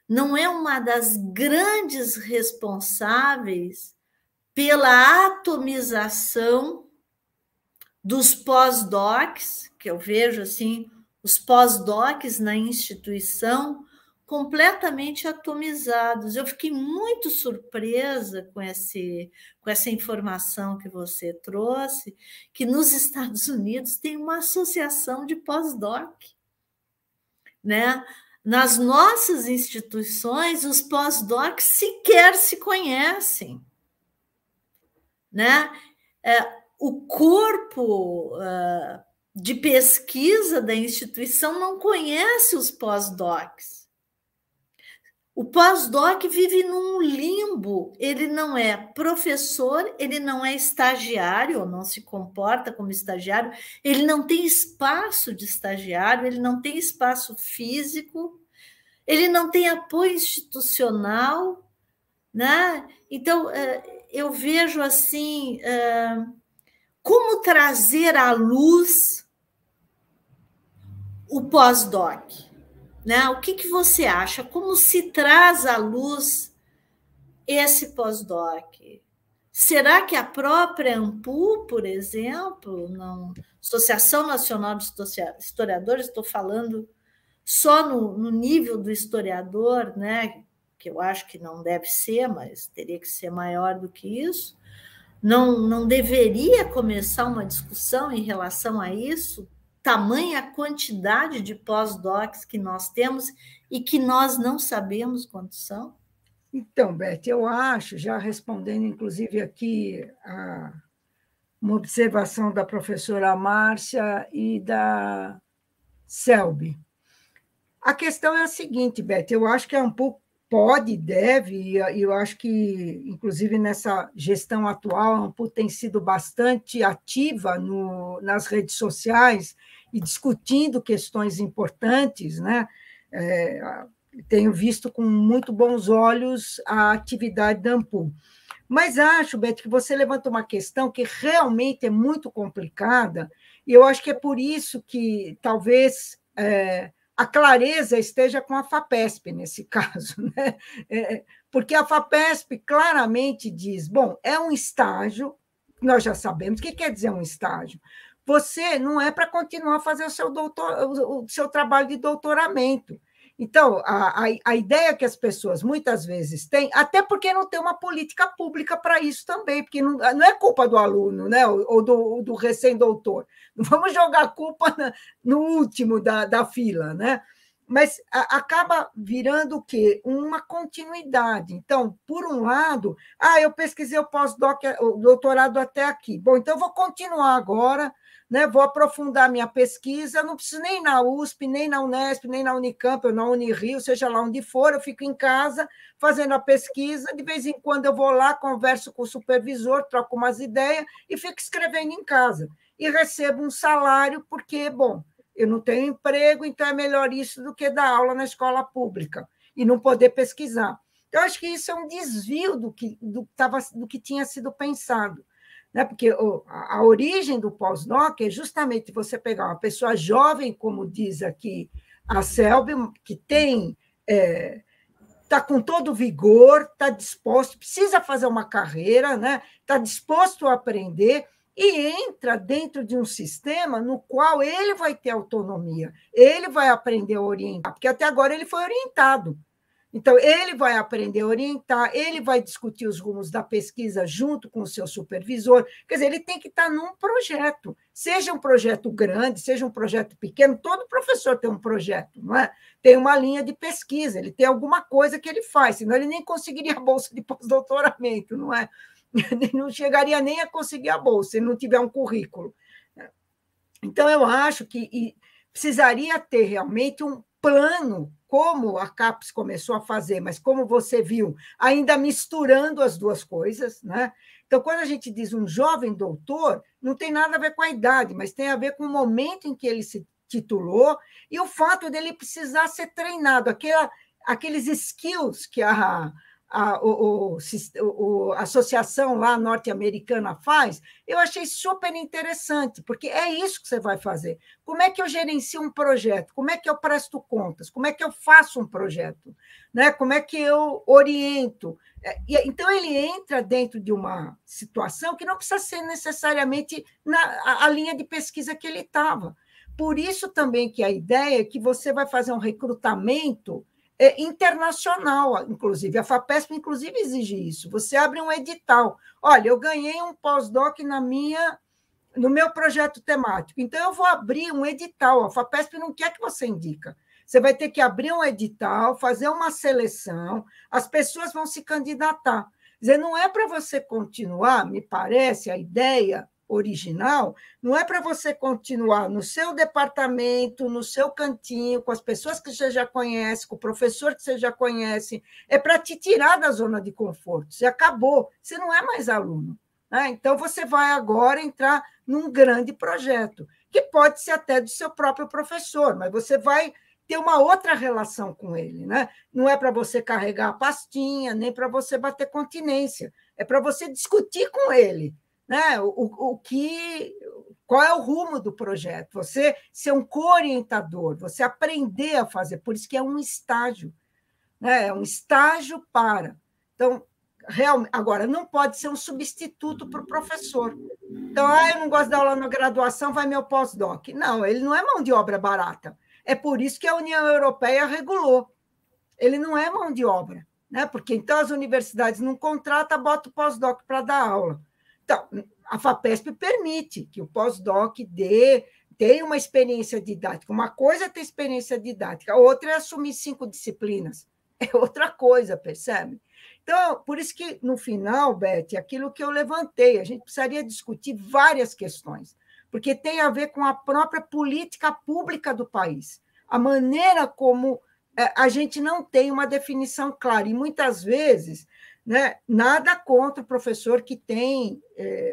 não é uma das grandes responsáveis pela atomização dos pós-docs, que eu vejo assim, os pós-docs na instituição completamente atomizados. Eu fiquei muito surpresa com essa informação que você trouxe, que nos Estados Unidos tem uma associação de pós-doc, né? Nas nossas instituições, os pós-docs sequer se conhecem, né? O corpo de pesquisa da instituição não conhece os pós-docs. O pós-doc vive num limbo, ele não é professor, ele não é estagiário, ou não se comporta como estagiário, ele não tem espaço de estagiário, ele não tem espaço físico, ele não tem apoio institucional, né? Então, eu vejo assim, como trazer à luz o pós-doc. né? O que você acha? Como se traz à luz esse pós-doc? Será que a própria ANPU, por exemplo, não, Associação Nacional de Historiadores, estou falando só no nível do historiador, né, que eu acho que não deve ser, mas teria que ser maior do que isso, não deveria começar uma discussão em relação a isso, tamanha quantidade de pós-docs que nós temos e que nós não sabemos quantos são? Então, Beth, eu acho, já respondendo, inclusive, aqui uma observação da professora Márcia e da Selby. A questão é a seguinte, Beth, eu acho que a ANPU pode, deve, e eu acho que, inclusive, nessa gestão atual, a ANPU tem sido bastante ativa nas redes sociais e discutindo questões importantes, né? Tenho visto com muito bons olhos a atividade da ANPU. Mas acho, Beth, que você levantou uma questão que realmente é muito complicada, e eu acho que é por isso que talvez a clareza esteja com a FAPESP nesse caso, né? Porque a FAPESP claramente diz, bom, é um estágio, nós já sabemos o que quer dizer um estágio. Você não é para continuar a fazer o seu trabalho de doutoramento. Então, a ideia que as pessoas muitas vezes têm, até porque não tem uma política pública para isso também, porque não é culpa do aluno, né, ou do recém-doutor. Não vamos jogar a culpa no último da fila, né? Mas acaba virando o quê? Uma continuidade. Então, por um lado, eu pesquisei o pós-doc, o doutorado até aqui. Bom, então eu vou continuar agora, né? Vou aprofundar minha pesquisa, não preciso nem na USP, nem na Unesp, nem na Unicamp, ou na Unirio, seja lá onde for, eu fico em casa fazendo a pesquisa, de vez em quando eu vou lá, converso com o supervisor, troco umas ideias e fico escrevendo em casa. E recebo um salário porque, bom, eu não tenho emprego, então é melhor isso do que dar aula na escola pública e não poder pesquisar. Então, acho que isso é um desvio do que tinha sido pensado. Né? Porque a origem do pós-doc é justamente você pegar uma pessoa jovem, como diz aqui a Selby, que está com todo vigor, está disposto, precisa fazer uma carreira, né? Está disposto a aprender e entra dentro de um sistema no qual ele vai ter autonomia, ele vai aprender a orientar, porque até agora ele foi orientado. Então, ele vai aprender a orientar, ele vai discutir os rumos da pesquisa junto com o seu supervisor. Quer dizer, ele tem que estar num projeto, seja um projeto grande, seja um projeto pequeno, todo professor tem um projeto, não é? Tem uma linha de pesquisa, ele tem alguma coisa que ele faz, senão ele nem conseguiria a bolsa de pós-doutoramento, não é? Ele não chegaria nem a conseguir a bolsa se não tiver um currículo. Então, eu acho que precisaria ter realmente um plano, como a CAPES começou a fazer, mas como você viu, ainda misturando as duas coisas, né? Então, quando a gente diz um jovem doutor, não tem nada a ver com a idade, mas tem a ver com o momento em que ele se titulou e o fato dele precisar ser treinado, aqueles skills que a associação lá norte-americana faz, eu achei super interessante, porque é isso que você vai fazer. Como é que eu gerencio um projeto? Como é que eu presto contas? Como é que eu faço um projeto? Né? Como é que eu oriento? Então, ele entra dentro de uma situação que não precisa ser necessariamente a linha de pesquisa que ele estava. Por isso também que a ideia é que você vai fazer um recrutamento internacional, inclusive. A FAPESP, inclusive, exige isso. Você abre um edital. Olha, eu ganhei um pós-doc no meu projeto temático, então eu vou abrir um edital. A FAPESP não quer que você indica. Você vai ter que abrir um edital, fazer uma seleção, as pessoas vão se candidatar. Quer dizer, não é para você continuar, me parece, a ideia original, não é para você continuar no seu departamento, no seu cantinho, com as pessoas que você já conhece, com o professor que você já conhece, é para te tirar da zona de conforto. Você acabou, você não é mais aluno. Né? Então, você vai agora entrar num grande projeto, que pode ser até do seu próprio professor, mas você vai ter uma outra relação com ele. Né? Não é para você carregar a pastinha, nem para você bater continência, é para você discutir com ele. Né? O que Qual é o rumo do projeto? Você ser um co-orientador, você aprender a fazer, por isso que é um estágio, né? É um estágio para. Então, realmente, agora, não pode ser um substituto para o professor. Então, eu não gosto de dar aula na graduação, vai meu pós-doc. Não, ele não é mão de obra barata. É por isso que a União Europeia regulou. Ele não é mão de obra, né? Porque então as universidades não contratam, bota o pós-doc para dar aula. Então, a FAPESP permite que o pós-doc tenha uma experiência didática. Uma coisa é ter experiência didática, a outra é assumir 5 disciplinas. É outra coisa, percebe? Então, por isso que, no final, Beth, aquilo que eu levantei, a gente precisaria discutir várias questões, porque tem a ver com a própria política pública do país, a maneira como a gente não tem uma definição clara, e muitas vezes, né, nada contra o professor que tem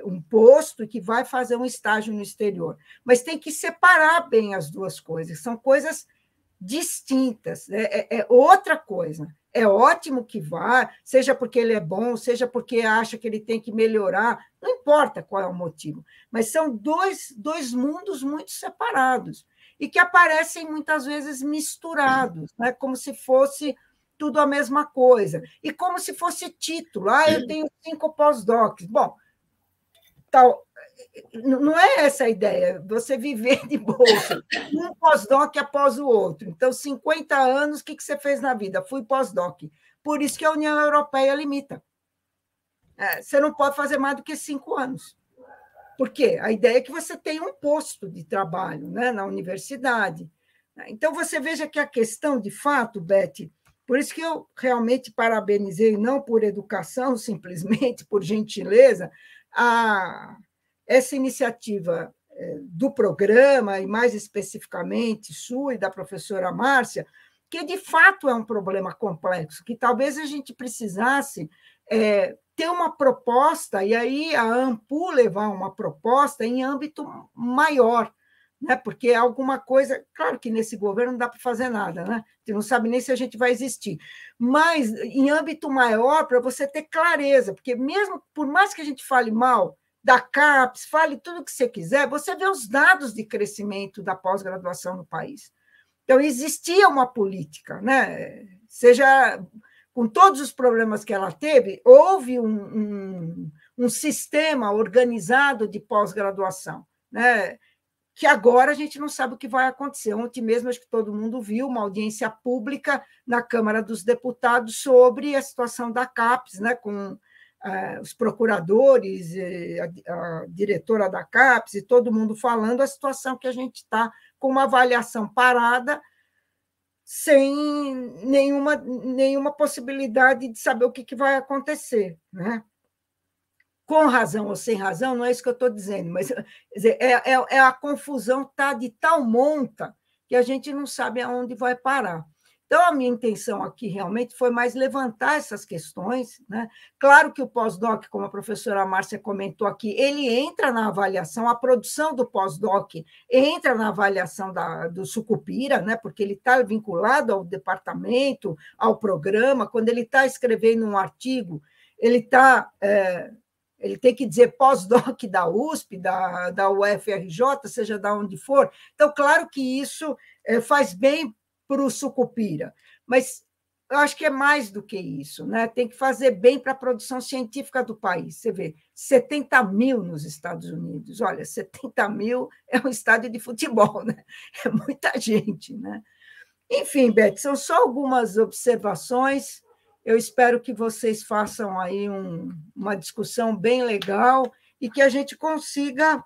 um posto e que vai fazer um estágio no exterior, mas tem que separar bem as duas coisas, são coisas distintas, é outra coisa. É ótimo que vá, seja porque ele é bom, seja porque acha que ele tem que melhorar, não importa qual é o motivo, mas são dois mundos muito separados e que aparecem muitas vezes misturados, né? Como se fosse tudo a mesma coisa, e como se fosse título. Eu tenho 5 pós-docs. Bom, tal, não é essa a ideia, você viver de bolsa, um pós-doc após o outro. Então, 50 anos, o que você fez na vida? Fui pós-doc. Por isso que a União Europeia limita. Você não pode fazer mais do que 5 anos. Por quê? A ideia é que você tenha um posto de trabalho, né, na universidade. Então, você veja que a questão, de fato, Beth, por isso que eu realmente parabenizei, não por educação, simplesmente por gentileza, essa iniciativa do programa, e mais especificamente sua e da professora Márcia, que de fato é um problema complexo, que talvez a gente precisasse ter uma proposta, e aí a ANPU levar uma proposta em âmbito maior, né? Porque é alguma coisa, claro que nesse governo não dá para fazer nada, né? A gente não sabe nem se a gente vai existir, mas em âmbito maior, para você ter clareza, porque mesmo por mais que a gente fale mal da CAPES, fale tudo o que você quiser, você vê os dados de crescimento da pós-graduação no país. Então, existia uma política, né? Seja com todos os problemas que ela teve, houve um sistema organizado de pós-graduação, né? Que agora a gente não sabe o que vai acontecer. Ontem mesmo, acho que todo mundo viu uma audiência pública na Câmara dos Deputados sobre a situação da CAPES, né? Com os procuradores, a diretora da CAPES, e todo mundo falando a situação que a gente está com uma avaliação parada, sem nenhuma possibilidade de saber o que vai acontecer, né? Com razão ou sem razão, não é isso que eu estou dizendo, mas a confusão está de tal monta que a gente não sabe aonde vai parar. Então, a minha intenção aqui realmente foi mais levantar essas questões, né? Claro que o pós-doc, como a professora Márcia comentou aqui, ele entra na avaliação, a produção do pós-doc entra na avaliação do Sucupira, né? Porque ele está vinculado ao departamento, ao programa. Quando ele está escrevendo um artigo, ele tem que dizer pós-doc da USP, da UFRJ, seja de onde for. Então, claro que isso faz bem para o Sucupira, mas eu acho que é mais do que isso, né? Tem que fazer bem para a produção científica do país. Você vê, 70 mil nos Estados Unidos. Olha, 70 mil é um estádio de futebol, né? É muita gente, né? Enfim, Beth, são só algumas observações. Eu espero que vocês façam aí uma discussão bem legal e que a gente consiga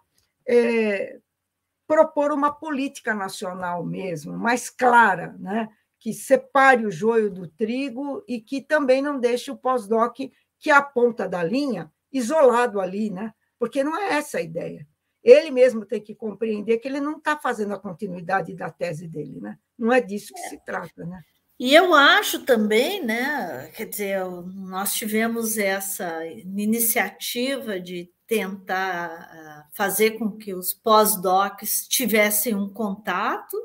propor uma política nacional mesmo, mais clara, né? Que separe o joio do trigo e que também não deixe o pós-doc, que é a ponta da linha, isolado ali, né? Porque não é essa a ideia. Ele mesmo tem que compreender que ele não está fazendo a continuidade da tese dele, né? Não é disso que se trata, né? E eu acho também, né? Quer dizer, nós tivemos essa iniciativa de tentar fazer com que os pós-docs tivessem um contato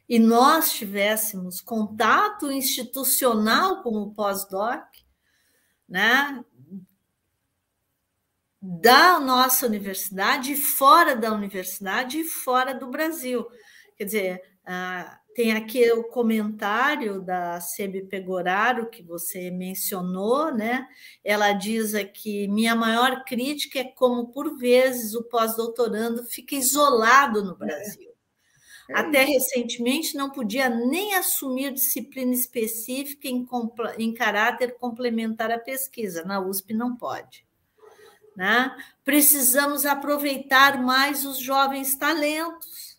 e nós tivéssemos contato institucional com o pós-doc, né? da nossa universidade, fora da universidade e fora do Brasil. Quer dizer, tem aqui o comentário da Sebi Pegoraro, que você mencionou, né? Ela diz aqui: minha maior crítica é como, por vezes, o pós-doutorando fica isolado no Brasil. Até recentemente não podia nem assumir disciplina específica em caráter complementar à pesquisa. Na USP não pode. Né? Precisamos aproveitar mais os jovens talentos.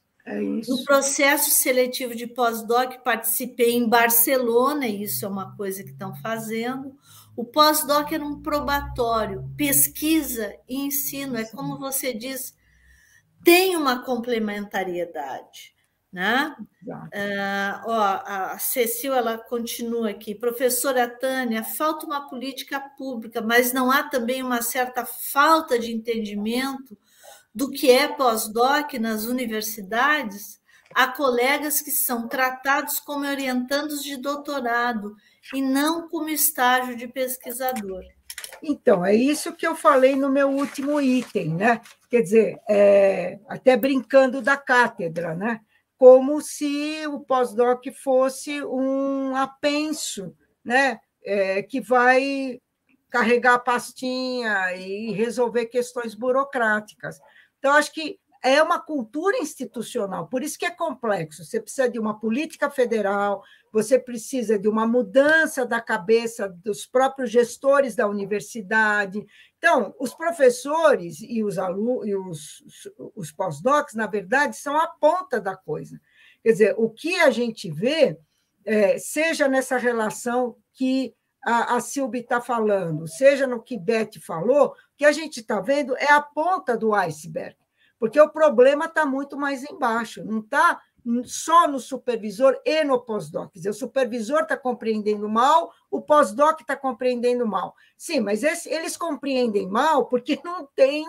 No processo seletivo de pós-doc, participei em Barcelona, e isso é uma coisa que estão fazendo. O pós-doc era um probatório, pesquisa e ensino, é como você diz, tem uma complementariedade. Né? A Cecil, ela continua aqui: professora Tânia, falta uma política pública, mas não há também uma certa falta de entendimento do que é pós-doc nas universidades? Há colegas que são tratados como orientandos de doutorado e não como estágio de pesquisador. Então, é isso que eu falei no meu último item, né? Quer dizer, até brincando da cátedra, né? Como se o pós-doc fosse um apenso, né? Que vai carregar a pastinha e resolver questões burocráticas. Então, acho que é uma cultura institucional, por isso que é complexo. Você precisa de uma política federal, você precisa de uma mudança da cabeça dos próprios gestores da universidade. Então, os professores e os alunos e os pós-docs, na verdade, são a ponta da coisa. Quer dizer, o que a gente vê, seja nessa relação que a Silvia está falando, seja no que Beth falou, o que a gente está vendo é a ponta do iceberg, porque o problema está muito mais embaixo, não está só no supervisor e no pós-doc. O supervisor está compreendendo mal, o pós-doc está compreendendo mal. Sim, mas eles compreendem mal porque não tem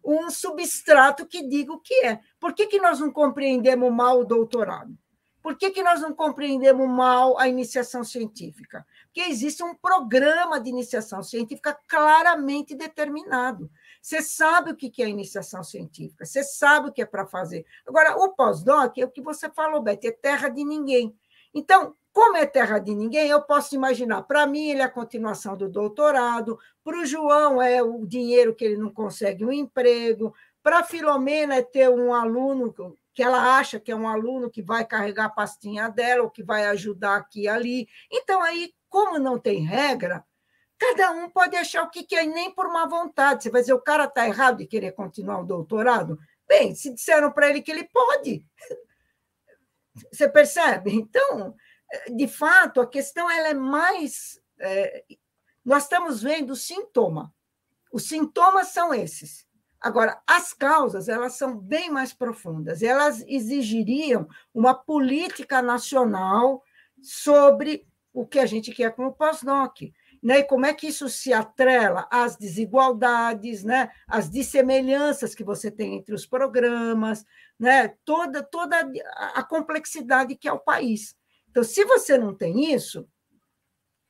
um substrato que diga o que é. Por que nós não compreendemos mal o doutorado? Por que nós não compreendemos mal a iniciação científica? Porque existe um programa de iniciação científica claramente determinado. Você sabe o que é iniciação científica, você sabe o que é para fazer. Agora, o pós-doc é o que você falou, Beth, é terra de ninguém. Então, como é terra de ninguém, eu posso imaginar, para mim, ele é a continuação do doutorado, para o João é o dinheiro que ele não consegue um emprego, para a Filomena é ter um aluno que ela acha que é um aluno que vai carregar a pastinha dela, ou que vai ajudar aqui e ali. Então, aí, como não tem regra, cada um pode achar o que quer, nem por má vontade. Você vai dizer, o cara está errado de querer continuar o doutorado? Bem, se disseram para ele que ele pode. Você percebe? Então, de fato, a questão ela é mais... nós estamos vendo o sintoma. Os sintomas são esses. Agora, as causas, elas são bem mais profundas. Elas exigiriam uma política nacional sobre o que a gente quer com o pós-doc. Né? E como é que isso se atrela às desigualdades, né? Às dissemelhanças que você tem entre os programas, né? Toda a complexidade que é o país. Então, se você não tem isso,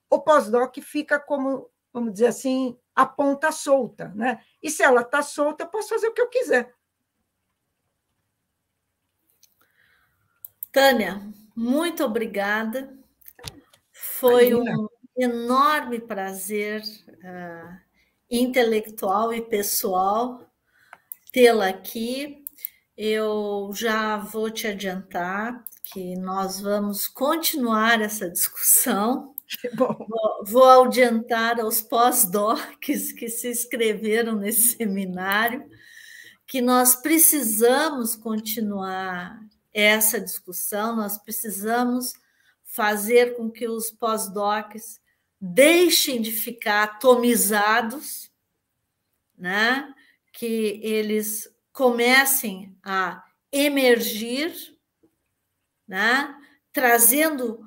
o pós-doc fica como, vamos dizer assim, a ponta solta. Né? E se ela está solta, eu posso fazer o que eu quiser. Tânia, muito obrigada. Foi um enorme prazer intelectual e pessoal tê-la aqui. Eu já vou te adiantar que nós vamos continuar essa discussão. Vou adiantar aos pós-docs que se inscreveram nesse seminário que nós precisamos continuar essa discussão, nós precisamos fazer com que os pós-docs deixem de ficar atomizados, né? Que eles comecem a emergir, né? Trazendo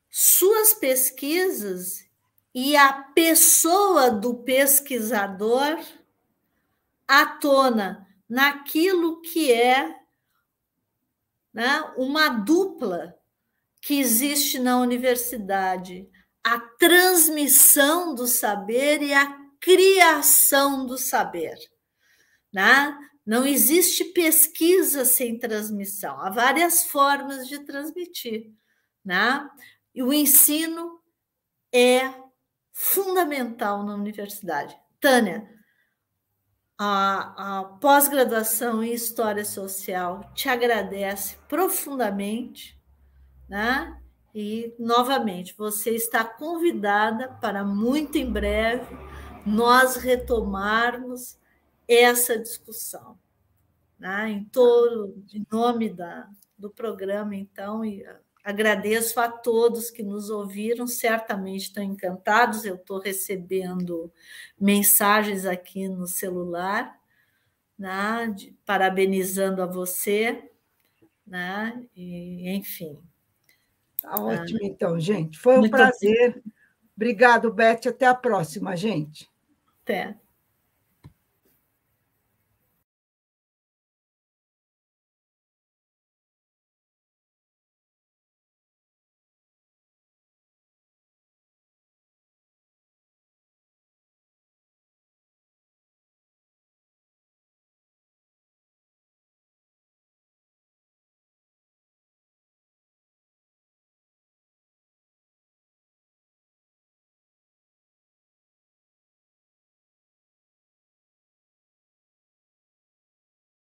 suas pesquisas e a pessoa do pesquisador à tona naquilo que é, né, uma dupla que existe na universidade, a transmissão do saber e a criação do saber. né? Não existe pesquisa sem transmissão. Há várias formas de transmitir, né? E o ensino é fundamental na universidade. Tânia, a pós-graduação em História Social te agradece profundamente, né? E, novamente, você está convidada para muito em breve nós retomarmos essa discussão, né? Em nome do programa, então, e agradeço a todos que nos ouviram, certamente estão encantados, eu estou recebendo mensagens aqui no celular, né? Parabenizando a você, né? E, enfim. Tá ótimo, então, gente. Foi um prazer. Obrigado, Beth. Até a próxima, gente. Até.